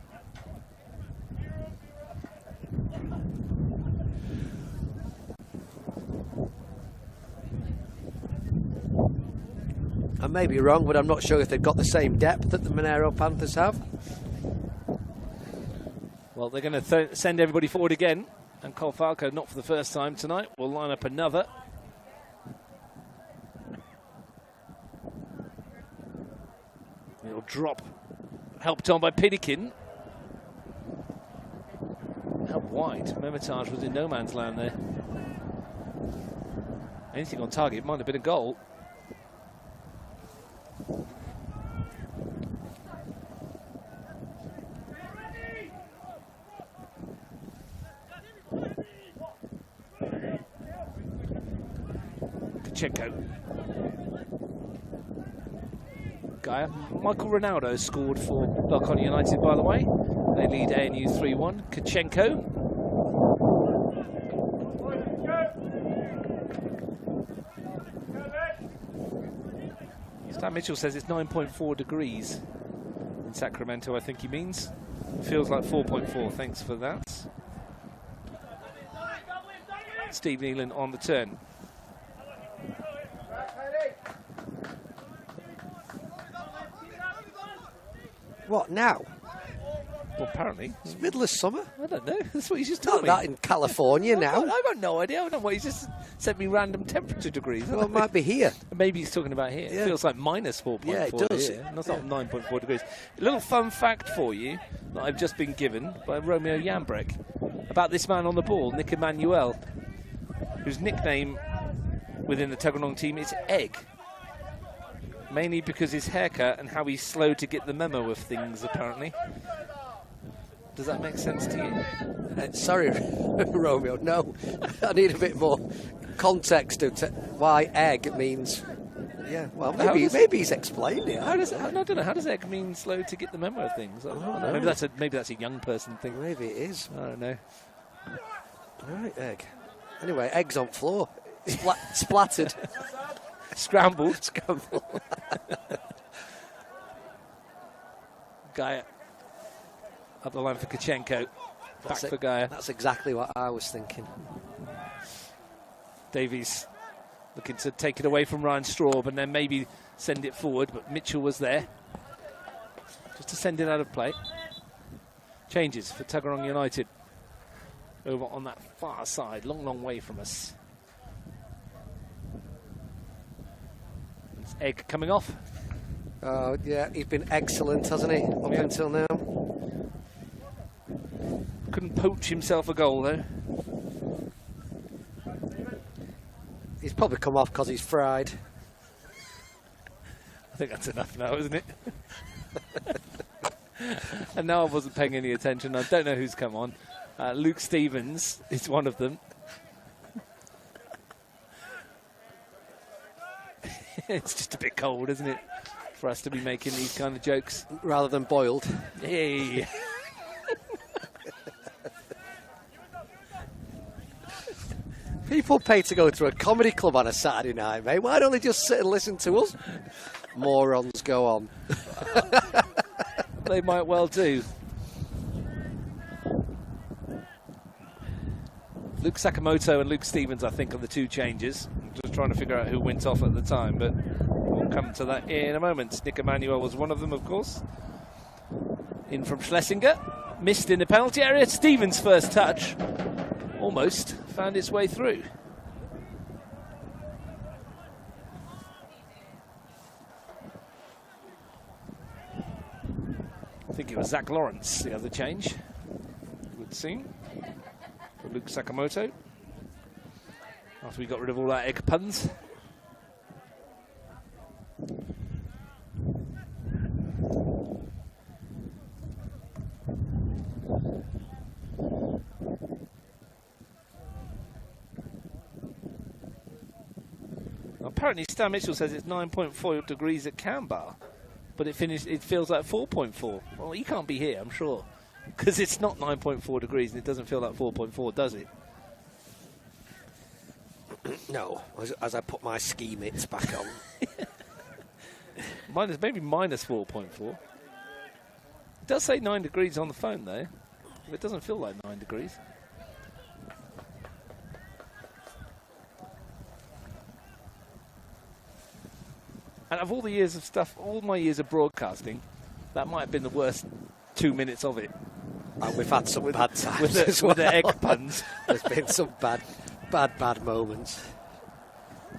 Speaker 1: I may be wrong, but I'm not sure if they've got the same depth that the Monaro Panthers have.
Speaker 2: Well, they're going to send everybody forward again. And Cole Falco, not for the first time tonight, will line up another. Little drop. Helped on by Pinikin. How wide. Memitage was in no man's land there. Anything on target might have been a goal. Kachenko. Gaia. Michael Ronaldo scored for Belconnen United, by the way. They lead ANU 3-1. Kachenko. Stan Mitchell says it's 9.4 degrees in Sacramento, I think he means. Feels like 4.4, thanks for that. Steve Nealon on the turn.
Speaker 1: What now?
Speaker 2: Well, apparently.
Speaker 1: It's middle of summer.
Speaker 2: I don't know. That's what he's just
Speaker 1: Not
Speaker 2: told me.
Speaker 1: that in California now.
Speaker 2: I've got no idea. I don't know why he's just sent me random temperature degrees.
Speaker 1: Well, it might be here.
Speaker 2: Maybe he's talking about here.
Speaker 1: Yeah.
Speaker 2: It feels like minus 4.4.
Speaker 1: Yeah, it does.
Speaker 2: Here. That's not 9.4 degrees. A little fun fact for you that I've just been given by Romeo Jambrek about this man on the ball, Nick Emmanuel, whose nickname within the Tuggeranong team is Egg. Mainly because his haircut and how he's slow to get the memo of things, apparently. Does that make sense to you?
Speaker 1: Sorry, Romeo, no. I need a bit more context of why egg means... Yeah, well, maybe he's explained it.
Speaker 2: How does it, I don't know. How does egg mean slow to get the memo of things? I don't know. Maybe that's a young person thing.
Speaker 1: Maybe it is.
Speaker 2: I don't know.
Speaker 1: All right, egg. Anyway, egg's on floor. Splattered.
Speaker 2: Scrambled.
Speaker 1: Scrambled.
Speaker 2: Gaia. Up the line for Kachenko. Back for Gaia.
Speaker 1: That's exactly what I was thinking.
Speaker 2: Davies looking to take it away from Ryan Straub and then maybe send it forward, but Mitchell was there. Just to send it out of play. Changes for Tuggeranong United. Over on that far side, long way from us. It's Egg coming off.
Speaker 1: Oh, yeah, he's been excellent, hasn't he, up until now?
Speaker 2: Couldn't poach himself a goal, though.
Speaker 1: He's probably come off because he's fried.
Speaker 2: I think that's enough now, isn't it? And now I wasn't paying any attention. I don't know who's come on. Luke Stevens is one of them. It's just a bit cold, isn't it, for us to be making these kind of jokes.
Speaker 1: Rather than boiled.
Speaker 2: Hey.
Speaker 1: People pay to go to a comedy club on a Saturday night, mate. Why don't they just sit and listen to us? Morons, go on.
Speaker 2: They might well do. Luke Sakamoto and Luke Stevens, I think, are the two changes. I'm just trying to figure out who went off at the time, but we'll come to that in a moment. Nick Emmanuel was one of them, of course. In from Schlesinger. Missed in the penalty area. Stevens' first touch. Almost found its way through. I think it was Zach Lawrence, the other change. It would seem. For Luke Sakamoto. After we got rid of all that egg puns. Apparently Stan Mitchell says it's 9.4 degrees at Kambah, but it feels like 4.4. Well, he can't be here, I'm sure, because it's not 9.4 degrees and it doesn't feel like 4.4, does it?
Speaker 1: No, as I put my ski mitts back on.
Speaker 2: Maybe minus 4.4. It does say 9 degrees on the phone, though. But it doesn't feel like 9 degrees. And of all the years of stuff, all my years of broadcasting, that might have been the worst 2 minutes of it.
Speaker 1: And we've had some bad times
Speaker 2: with the egg puns.
Speaker 1: There's been some bad moments.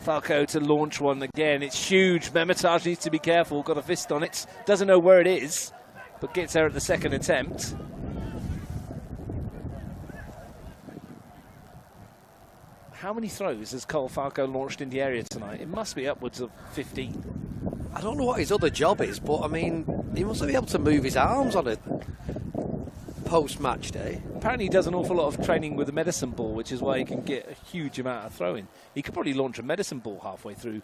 Speaker 2: Falco to launch one again. It's huge. Memitaj needs to be careful. Got a fist on it. Doesn't know where it is, but gets there at the second attempt. How many throws has Cole Falco launched in the area tonight? It must be upwards of 15.
Speaker 1: I don't know what his other job is, but I mean, he must be able to move his arms on a post-match day.
Speaker 2: Apparently he does an awful lot of training with a medicine ball, which is why he can get a huge amount of throwing. He could probably launch a medicine ball halfway through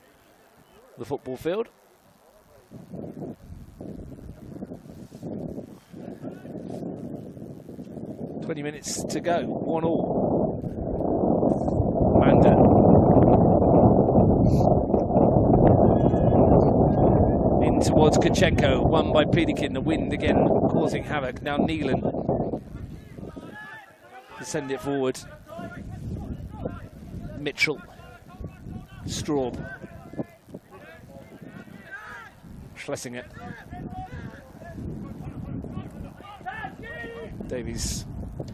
Speaker 2: the football field. "20 minutes to go, 1-1. Manda. In towards Kachenko, won by Pedikin. The wind again causing havoc. Now Neelan to send it forward. Mitchell. Straub. Schlesinger. Davies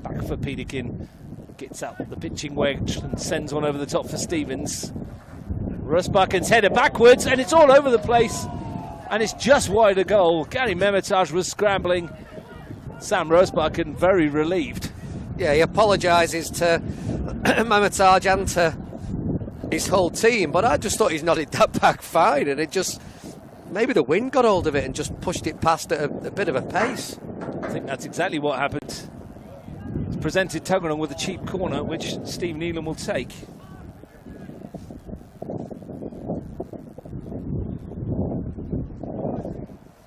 Speaker 2: back for Pedikin. Gets out the pitching wedge and sends one over the top for Stevens. Rusbaken's header backwards, and it's all over the place. And it's just wide of goal. Gary Memitaj was scrambling. Sam Rusbaken very relieved.
Speaker 1: Yeah, he apologises to Memitaj and to his whole team, but I just thought he's nodded that back fine, and it just, maybe the wind got hold of it and just pushed it past at a bit of a pace.
Speaker 2: I think that's exactly what happened. It's presented Tuggeranong with a cheap corner, which Steve Neelan will take.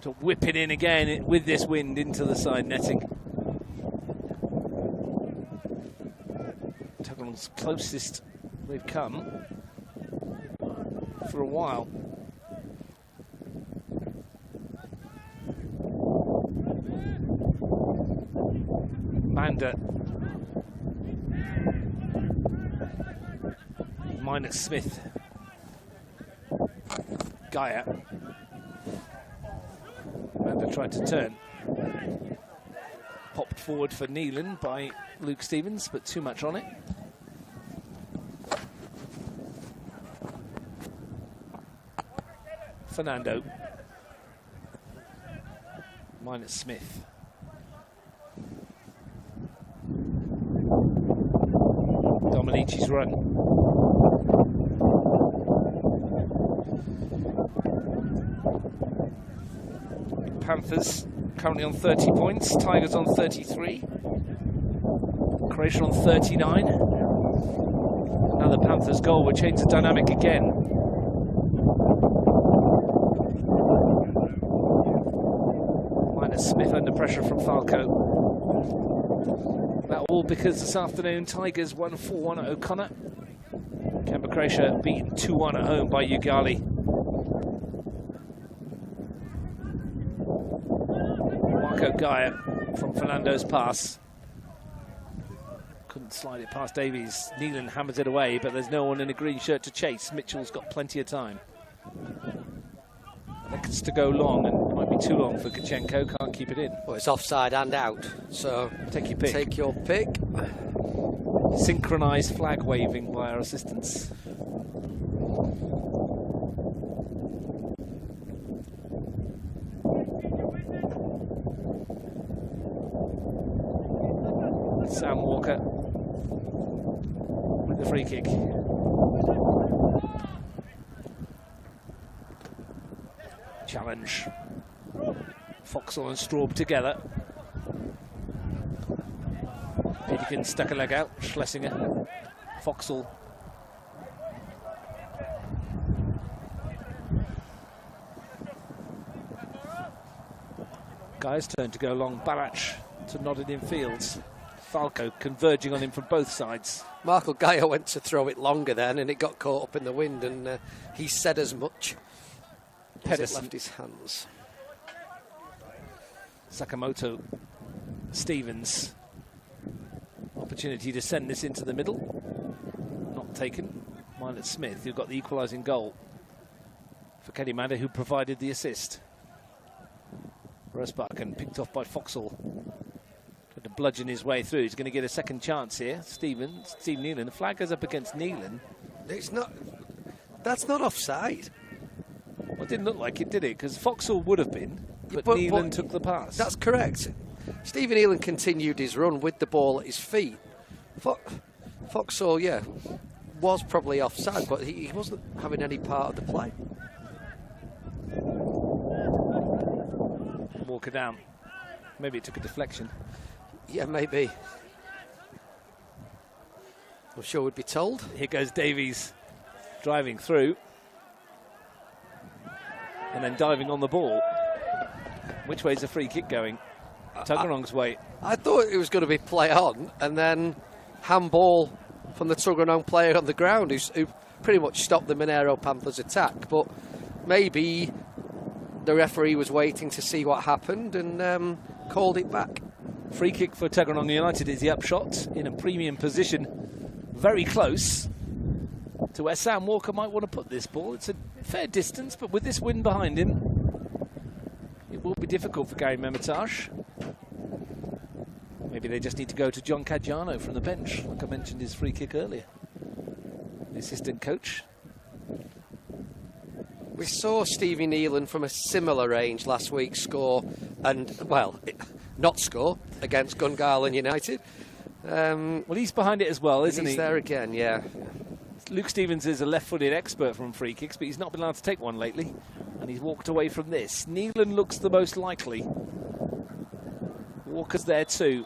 Speaker 2: To whip it in again with this wind into the side netting. Tuggeranong's closest they've come for a while. Manda. Minus Smith. Gaia. Manda tried to turn. Popped forward for Neelan by Luke Stevens, but too much on it. Fernando. Minus Smith. Dominici's run. Panthers currently on 30 points. Tigers on 33. Croatia on 39. Another Panthers goal would change the dynamic again. Minus Smith under pressure from Falco. That all because this afternoon Tigers won 4-1 at O'Connor. Kambah Croatia beaten 2-1 at home by Ugali. Marco Gaia from Fernando's pass. Couldn't slide it past Davies. Neelan hammers it away, but there's no one in a green shirt to chase. Mitchell's got plenty of time. Next to go long, and it might be too long for Kachenko. Can't keep it in.
Speaker 1: Well, it's offside and out, so
Speaker 2: take your pick.
Speaker 1: Take your pick.
Speaker 2: Synchronised flag waving by our assistants. Sam Walker with the free kick. Challenge. Foxall and Straub together. Pedikin stuck a leg out. Schlesinger. Foxall. Guy's turn to go long. Barach to nod it in fields. Falco converging on him from both sides.
Speaker 1: Marco Gaia went to throw it longer then, and it got caught up in the wind, and he said as much. It left his hands.
Speaker 2: Sakamoto, Stevens. Opportunity to send this into the middle. Not taken. Minus Smith, who got the equalising goal for Kenny Manda, who provided the assist. Rusbaken picked off by Foxall. Tried to bludgeon his way through. He's going to get a second chance here. Steve Neelan. The flag goes up against Neelan.
Speaker 1: It's not. That's not offside.
Speaker 2: Well, it didn't look like it, did it? Because Foxall would have been, but Neelan took the pass.
Speaker 1: That's correct. Stephen Neelan continued his run with the ball at his feet. Foxall, yeah, was probably offside, but he wasn't having any part of the play.
Speaker 2: Walker down. Maybe it took a deflection.
Speaker 1: Yeah, maybe. I'm sure we'd be told.
Speaker 2: Here goes Davies driving through and then diving on the ball. Which way's the free kick going? Tuggeranong's way.
Speaker 1: I thought it was going to be play on and then handball from the Tuggeranong player on the ground who pretty much stopped the Monaro Panthers attack, but maybe the referee was waiting to see what happened and called it back.
Speaker 2: Free kick for Tuggeranong United is the upshot in a premium position, very close to where Sam Walker might want to put this ball. It's a fair distance, but with this wind behind him, it will be difficult for Gary Memitage. Maybe they just need to go to John Caggiano from the bench, like I mentioned his free kick earlier. The assistant coach.
Speaker 1: We saw Stevie Neelan from a similar range last week score and, well, not score against Gungahlin United.
Speaker 2: Well, he's behind it as well, isn't he?
Speaker 1: He's there again, yeah.
Speaker 2: Luke Stevens is a left-footed expert from free kicks, but he's not been allowed to take one lately, and he's walked away from this. Neelan looks the most likely. Walker's there too.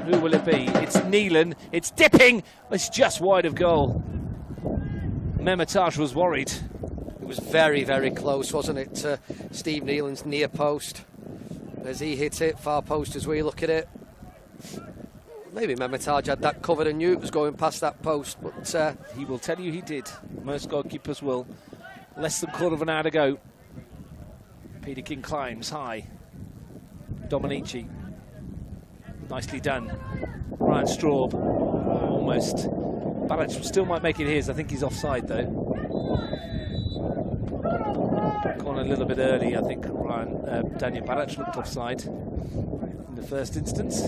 Speaker 2: Who will it be? It's Neelan. It's dipping. It's just wide of goal. Memitage was worried.
Speaker 1: It was very, very close, wasn't it, to Steve Neelan's near post as he hit it, far post as we look at it. Maybe Memitage had that covered and knew it was going past that post, but
Speaker 2: he will tell you he did. Most goalkeepers will. Less than a quarter of an hour to go. Peter King climbs high. Dominici. Nicely done. Ryan Straub. Almost. Barach still might make it his. I think he's offside though. Gone a little bit early, I think. Daniel Barach looked offside in the first instance.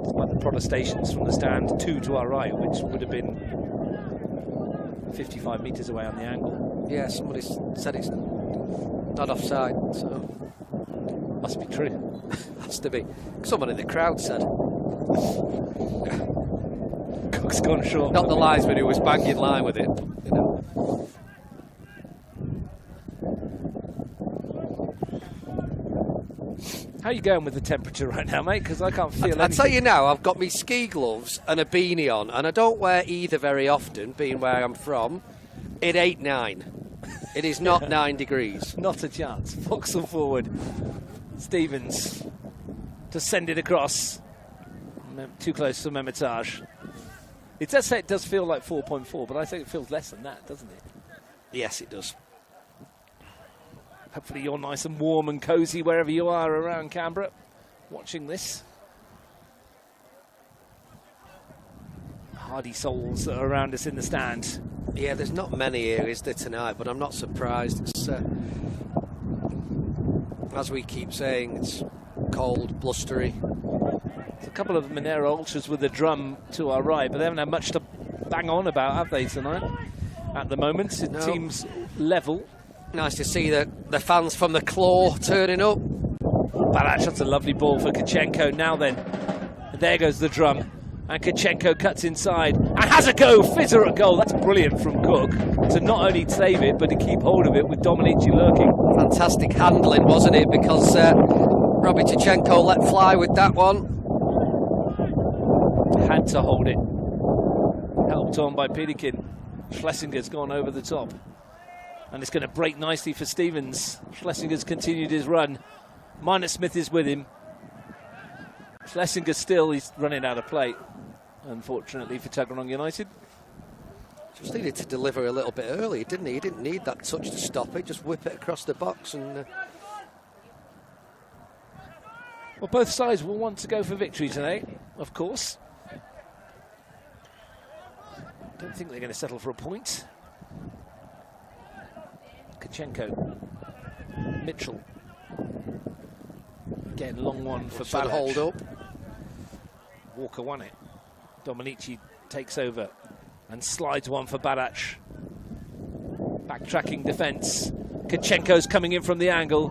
Speaker 2: Despite the protestations from the stand, 2 to our right, which would have been 55 metres away on the angle.
Speaker 1: Yeah, somebody said it's not offside, so
Speaker 2: must be true.
Speaker 1: Has to be. Someone in the crowd said.
Speaker 2: Cook's gone short.
Speaker 1: Not the linesman who was banging line with it, you know.
Speaker 2: How are you going with the temperature right now, mate? Because I can't feel anything.
Speaker 1: I'll tell you now, I've got my ski gloves and a beanie on, and I don't wear either very often, being where I'm from. It ain't 9. It is not 9 degrees.
Speaker 2: Not a chance. Foxall forward. Stevens to send it across. Too close to Memitage. It does say it does feel like 4.4, but I think it feels less than that, doesn't it?
Speaker 1: Yes, it does.
Speaker 2: Hopefully you're nice and warm and cosy wherever you are around Canberra watching this. Hardy souls that are around us in the stand.
Speaker 1: Yeah, there's not many here, is there, tonight, but I'm not surprised. It's, as we keep saying, it's cold, blustery.
Speaker 2: There's a couple of Monaro ultras with a drum to our right, but they haven't had much to bang on about, have they, tonight? At the moment, it seems level.
Speaker 1: Nice to see the fans from the Claw turning up.
Speaker 2: Barach, that's a lovely ball for Kachenko. Now then, there goes the drum. And Kachenko cuts inside and has a go. Fizzer at goal. That's brilliant from Cook to not only save it, but to keep hold of it with Dominici lurking.
Speaker 1: Fantastic handling, wasn't it? Because Robbie Kachenko let fly with that one.
Speaker 2: Had to hold it. Helped on by Peterkin. Schlesinger's gone over the top. And it's going to break nicely for Stevens. Schlesinger's continued his run. Minor Smith is with him. Schlesinger still, he's running out of play, unfortunately for Tuggeranong United.
Speaker 1: Just needed to deliver a little bit early, didn't he? He didn't need that touch to stop it, just whip it across the box. And
Speaker 2: well, both sides will want to go for victory today, of course. Don't think they're going to settle for a point. Kachenko, Mitchell. Again, long one for Barach.
Speaker 1: Hold up.
Speaker 2: Walker won it. Dominici takes over and slides one for Barach. Backtracking defence. Kachenko's coming in from the angle.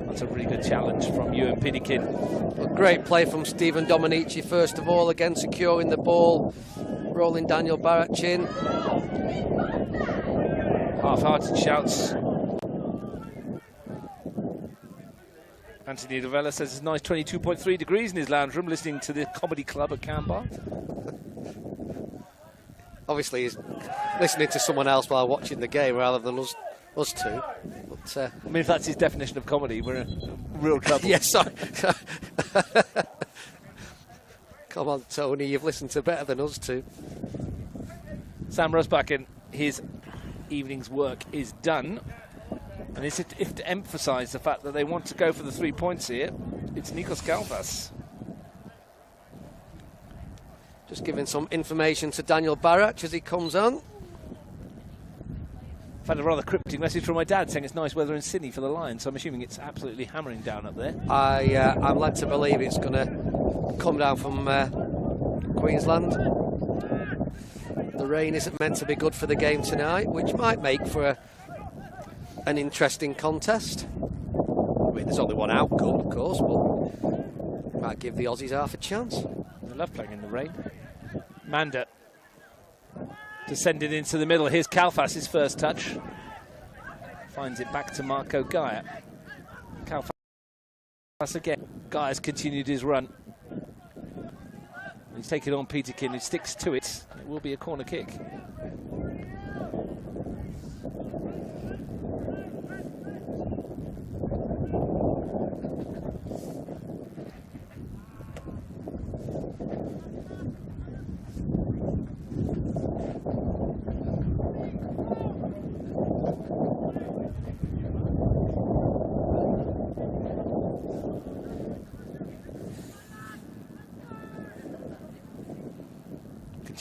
Speaker 2: That's a really good challenge from Ewan Pidikin.
Speaker 1: A great play from Stephen Dominici, first of all, again securing the ball, rolling Daniel Barach in.
Speaker 2: Half-hearted shouts. Anthony Novella says it's nice 22.3 degrees in his lounge room, listening to the comedy club at Kambah.
Speaker 1: Obviously, he's listening to someone else while watching the game rather than us two. But,
Speaker 2: I mean, if that's his definition of comedy, we're in real trouble.
Speaker 1: Yes, sorry. Come on, Tony, you've listened to better than us two.
Speaker 2: Sam Rosbakken, his evening's work is done. And it's if to emphasise the fact that they want to go for the 3 points here, it's Nikos Kalvas.
Speaker 1: Just giving some information to Daniel Barach as he comes on.
Speaker 2: I've had a rather cryptic message from my dad saying it's nice weather in Sydney for the Lions, so I'm assuming it's absolutely hammering down up there.
Speaker 1: I'm led to believe it's going to come down from Queensland. The rain isn't meant to be good for the game tonight, which might make for an interesting contest. I mean, there's only one outcome, of course, but might give the Aussies half a chance.
Speaker 2: They love playing in the rain. Manda descending into the middle. Here's Kalfas, first touch. Finds it back to Marco Gaia. Kalfas again. Gaia's continued his run. He's taken on Peterkin, who sticks to it. It will be a corner kick.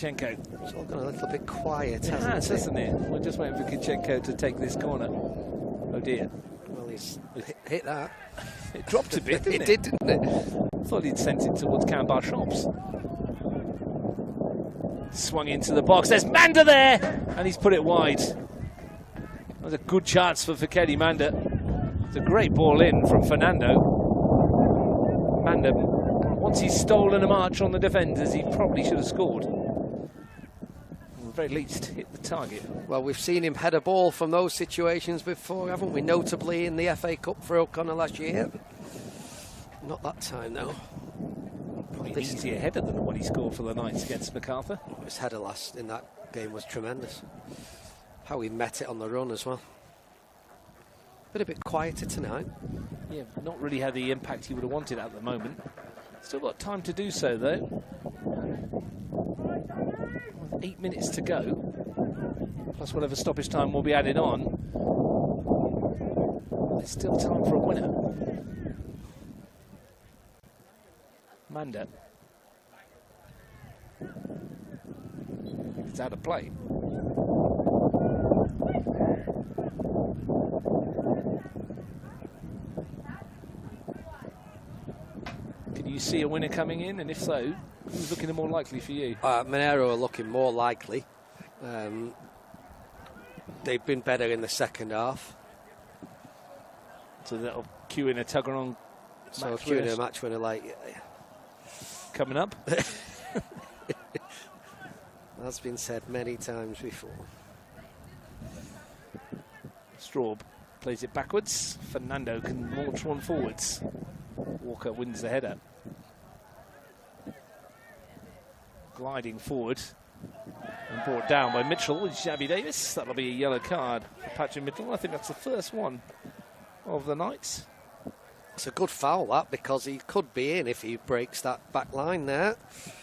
Speaker 1: It's all gone a little bit quiet,
Speaker 2: hasn't it? We're just waiting for Kachenko to take this corner. Oh dear.
Speaker 1: Well, he's hit that.
Speaker 2: It dropped a bit, didn't it?
Speaker 1: It did, didn't it?
Speaker 2: I thought he'd sent it towards Kambah shops. Swung into the box. There's Manda there! And he's put it wide. That was a good chance for Fikedi Manda. It's a great ball in from Fernando. Manda, once he's stolen a march on the defenders, he probably should have scored. At the very least, hit the target.
Speaker 1: Well, we've seen him head a ball from those situations before, haven't we? Notably in the FA Cup for O'Connor last year. Not that time, though.
Speaker 2: Probably an easier header than the one he scored for the Knights against MacArthur.
Speaker 1: His header last in that game was tremendous. How he met it on the run as well. Been a bit quieter tonight.
Speaker 2: Yeah, not really had the impact he would have wanted at the moment. Still got time to do so, though. 8 minutes to go, plus whatever stoppage time will be added on. There's still time for a winner. Manda. It's out of play. Can you see a winner coming in? And if so, who's looking more likely for you?
Speaker 1: Monaro are looking more likely. They've been better in the second half.
Speaker 2: So that'll cue in a Tuggeranong.
Speaker 1: So cue in a match winner like
Speaker 2: coming up.
Speaker 1: That's been said many times before.
Speaker 2: Straub plays it backwards. Fernando can launch one forwards. Walker wins the header. Gliding forward and brought down by Mitchell and Shabby Davis. That'll be a yellow card for Patrick Mitchell. I think that's the first one of the Knights.
Speaker 1: It's a good foul, that, because he could be in if he breaks that back line there.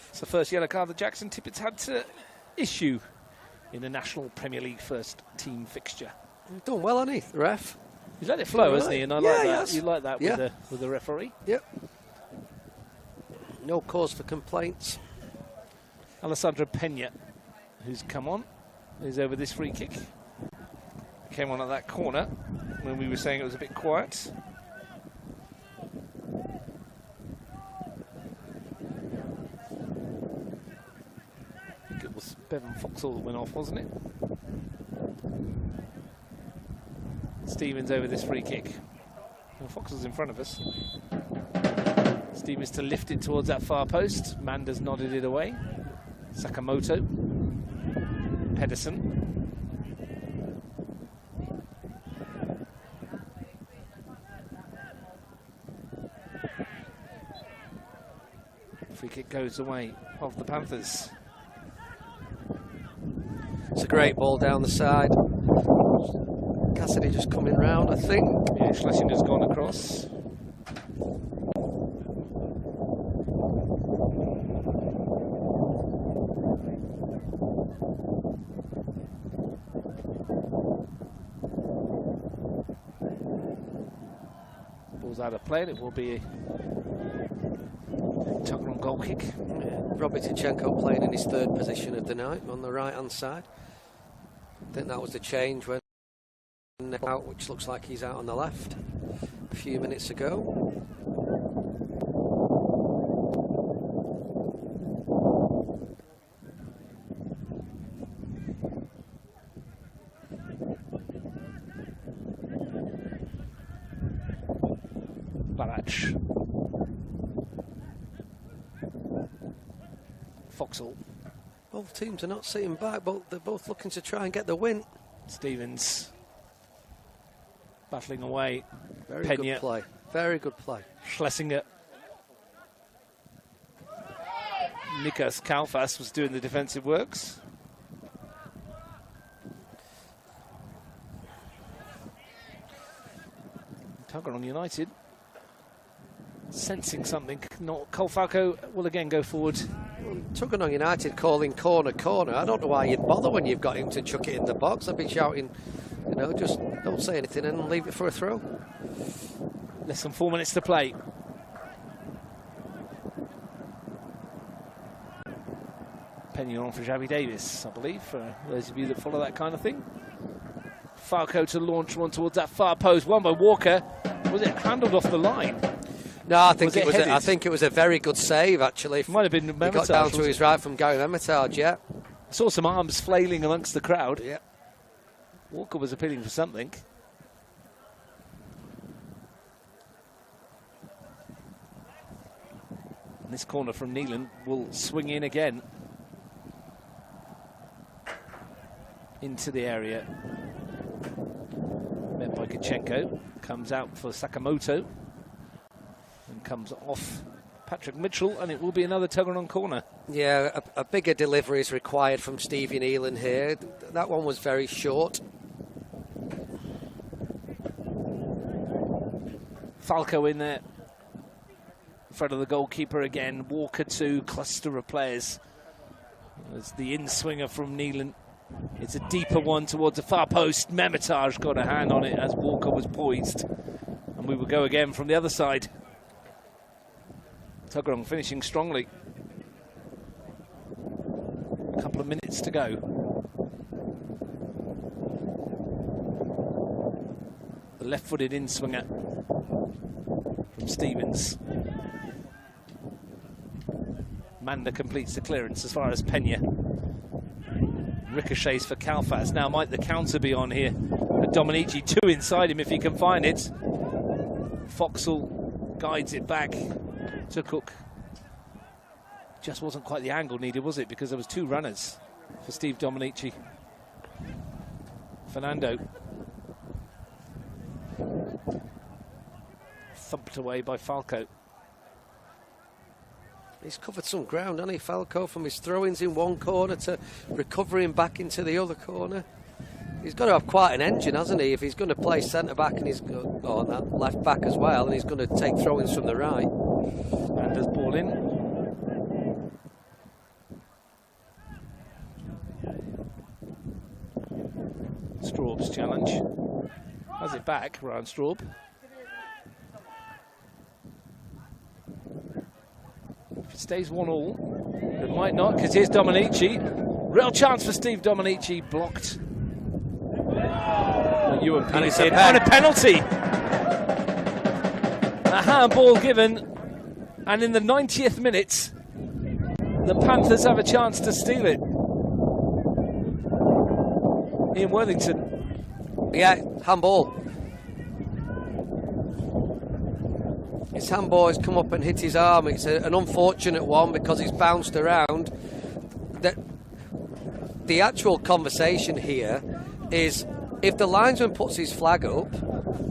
Speaker 2: It's the first yellow card that Jackson Tippett's had to issue in the National Premier League first team fixture.
Speaker 1: He's done well, hasn't he, the ref?
Speaker 2: He's let it flow, hasn't he? And I like that.
Speaker 1: Yes.
Speaker 2: You like that with the referee?
Speaker 1: Yep. No cause for complaints.
Speaker 2: Alessandro Pena, who's come on, is over this free kick. Came on at that corner when we were saying it was a bit quiet. I think it was Bevan Foxall that went off, wasn't it? Stevens over this free kick. Well, Foxall's in front of us. Stevens to lift it towards that far post. Mander's nodded it away. Sakamoto. Pedersen. Free kick goes the way of the Panthers.
Speaker 1: It's a great ball down the side. Cassidy just coming round, I think.
Speaker 2: Yeah, Schlesinger's gone across. Ball's out of play, and it will be a Tuggeranong goal kick.
Speaker 1: Yeah. Robert Tichenko playing in his third position of the night on the right hand side. I think that was the change when out, which looks like he's out on the left a few minutes ago.
Speaker 2: Barach. Foxall.
Speaker 1: Both teams are not sitting back, but they're both looking to try and get the win.
Speaker 2: Stevens battling away.
Speaker 1: Very
Speaker 2: Pena.
Speaker 1: good play. Very good play.
Speaker 2: Schlesinger. Nikas Kalfas was doing the defensive works. Tuggeranong United sensing something. Not Colfalco will again go forward.
Speaker 1: Tuggeranong United calling corner, corner. I don't know why you'd bother when you've got him to chuck it in the box. I'd be shouting, you know, just don't say anything and leave it for a throw.
Speaker 2: Less than 4 minutes to play. Penny on for Javi Davis, I believe, for those of you that follow that kind of thing. Falco to launch one towards that far post. One by Walker. Was it handled off the line?
Speaker 1: No, I think
Speaker 2: Was it
Speaker 1: I think it was a very good save, actually.
Speaker 2: Might have been
Speaker 1: He
Speaker 2: Memitage,
Speaker 1: got down to his right from Gary Memitage, yeah.
Speaker 2: I saw some arms flailing amongst the crowd.
Speaker 1: Yeah.
Speaker 2: Walker was appealing for something. And this corner from Neelan will swing in again. Into the area. Met by Gachenko. Comes out for Sakamoto. And comes off Patrick Mitchell, and it will be another Tuggeranong corner.
Speaker 1: Yeah, a bigger delivery is required from Stevie Neelan here. That one was very short.
Speaker 2: Falco in there. In front of the goalkeeper again. Walker to cluster of players. As the in-swinger from Neelan. It's a deeper one towards the far post. Memitage got a hand on it as Walker was poised. And we will go again from the other side. Tuggeranong finishing strongly. A couple of minutes to go. The left-footed in-swinger from Stevens. Manda completes the clearance as far as Pena. Ricochets for Kalfas. Now might the counter be on here. Dominici, two inside him if he can find it. Foxall guides it back to Cook. Just wasn't quite the angle needed, was it? Because there was two runners for Steve Dominici. Fernando. Thumped away by Falco.
Speaker 1: He's covered some ground, hasn't he, Falco, from his throw-ins in one corner to recovering back into the other corner. He's got to have quite an engine, hasn't he, if he's going to play centre-back and he's on that left-back as well, and he's going to take throw-ins from the right.
Speaker 2: Manders ball in. Straub's challenge. Has it back, Ryan Straub. If it stays 1-1, it might not, because here's Dominici. Real chance for Steve Dominici, blocked. Ewan Peterson, and a penalty. A handball given, and in the 90th minute, the Panthers have a chance to steal it. Ian Worthington.
Speaker 1: Yeah, handball. His handball has come up and hit his arm. It's an unfortunate one because he's bounced around. The actual conversation here is if the linesman puts his flag up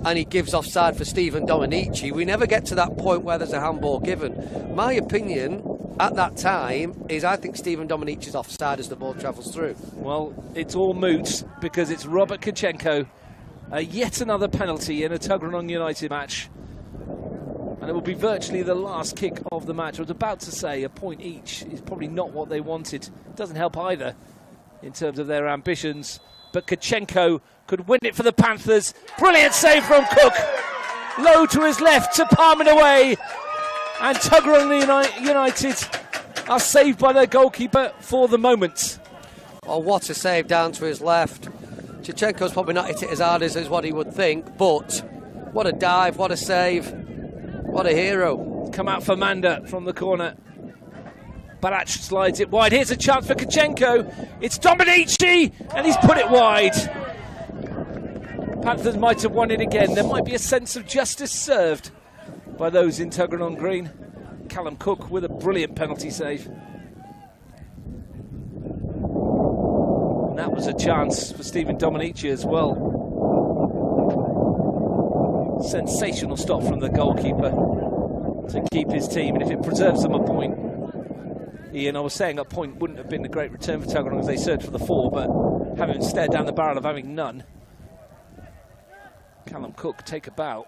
Speaker 1: and he gives offside for Stephen Dominici, we never get to that point where there's a handball given. My opinion at that time is I think Stephen Dominici's offside as the ball travels through.
Speaker 2: Well, it's all moot because it's Robert Kachenko. Yet another penalty in a Tuggeranong United match. And it will be virtually the last kick of the match. I was about to say a point each is probably not what they wanted. It doesn't help either in terms of their ambitions. But Kachenko could win it for the Panthers. Brilliant save from Cook. Low to his left to palm it away. And Tuggeranong United are saved by their goalkeeper for the moment.
Speaker 1: Oh, what a save down to his left. Kachenko's probably not hit it as hard as what he would think, but what a dive, what a save. What a hero.
Speaker 2: Come out for Manda from the corner. Barach slides it wide. Here's a chance for Kachenko. It's Dominici, and he's put it wide. Panthers might have won it again. There might be a sense of justice served by those in Tuggeranong Green. Callum Cook with a brilliant penalty save. And that was a chance for Stephen Dominici as well. Sensational stop from the goalkeeper to keep his team, and if it preserves them a point, Ian, I was saying a point wouldn't have been a great return for Tuggeranong as they searched for the 4, but having stared down the barrel of having none. Callum Cook take a bow,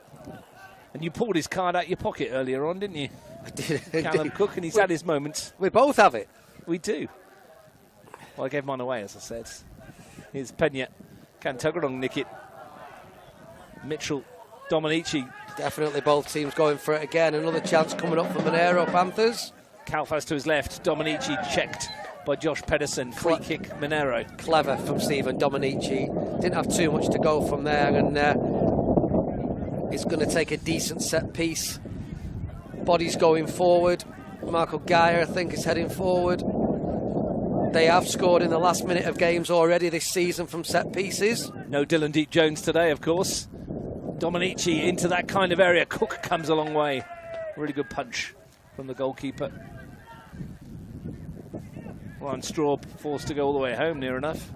Speaker 2: and you pulled his card out your pocket earlier on, didn't you?
Speaker 1: I did.
Speaker 2: Callum Cook, and he's had his moments.
Speaker 1: We both have it.
Speaker 2: We do. Well, I gave mine away, as I said. Here's Pena. Can Tuggeranong nick it? Mitchell. Dominici.
Speaker 1: Definitely both teams going for it again. Another chance coming up for Monaro Panthers.
Speaker 2: Kalfas to his left. Dominici checked by Josh Pedersen. Free kick, Monaro.
Speaker 1: Clever from Stephen Dominici. Didn't have too much to go from there, and it's going to take a decent set piece. Bodies going forward. Marco Gaia, I think, is heading forward. They have scored in the last minute of games already this season from set pieces.
Speaker 2: No Dylan Deep Jones today, of course. Dominici into that kind of area. Cook comes a long way. Really good punch from the goalkeeper. Ryan Straub forced to go all the way home, near enough.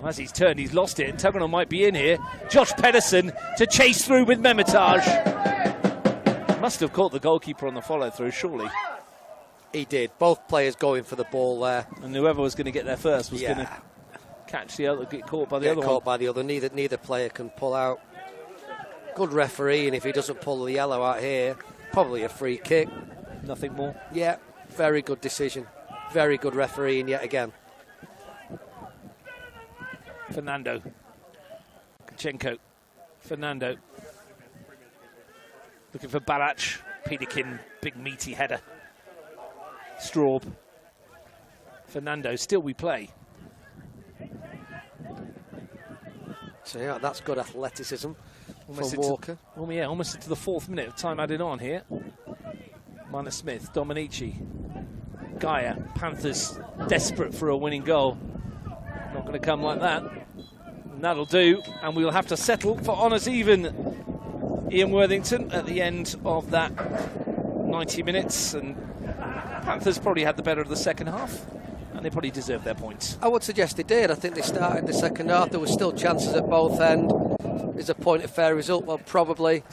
Speaker 2: As he's turned, he's lost it, and Tuggeranong might be in here. Josh Pedersen to chase through with Memitage. Must have caught the goalkeeper on the follow-through, surely.
Speaker 1: He did. Both players going for the ball there.
Speaker 2: And whoever was going to get there first was going to catch the other, get caught by the other one.
Speaker 1: Caught by the other. Neither player can pull out. Good referee, and if he doesn't pull the yellow out here, probably a free kick.
Speaker 2: Nothing more.
Speaker 1: Yeah, very good decision. Very good refereeing yet again.
Speaker 2: Fernando. Kachenko. Fernando. Looking for Barach. Peterkin, big meaty header. Straub. Fernando, still we play.
Speaker 1: So yeah, that's good athleticism from Walker.
Speaker 2: Almost into the 4th minute of time added on here. Minor Smith, Dominici, Gaia, Panthers desperate for a winning goal. Not going to come like that. And that'll do, and we'll have to settle for honours even. Ian Worthington at the end of that 90 minutes, and Panthers probably had the better of the second half, and they probably deserved their points.
Speaker 1: I would suggest they did. I think they started the second half. There were still chances at both ends. Is a point a fair result? Well, probably.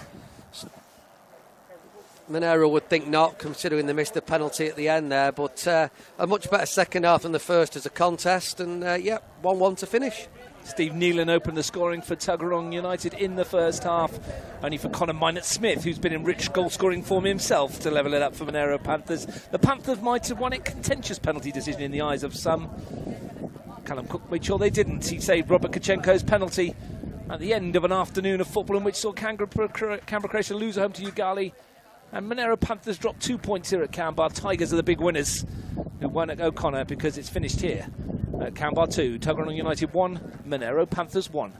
Speaker 1: Monaro would think not, considering they missed the penalty at the end there, but a much better second half than the first as a contest, and 1-1 to finish.
Speaker 2: Steve Nealon opened the scoring for Tuggeranong United in the first half, only for Conor Minot-Smith, who's been in rich goal-scoring form himself, to level it up for Monaro Panthers. The Panthers might have won a contentious penalty decision in the eyes of some. Callum Cook made sure they didn't. He saved Robert Kachenko's penalty at the end of an afternoon of football in which saw Canberra Croatia lose home to Ugali. And Monaro Panthers dropped 2 points here at Kambah. Tigers are the big winners who won at O'Connor because it's finished here at Kambah 2. Tuggeranong United 1, Monaro Panthers 1.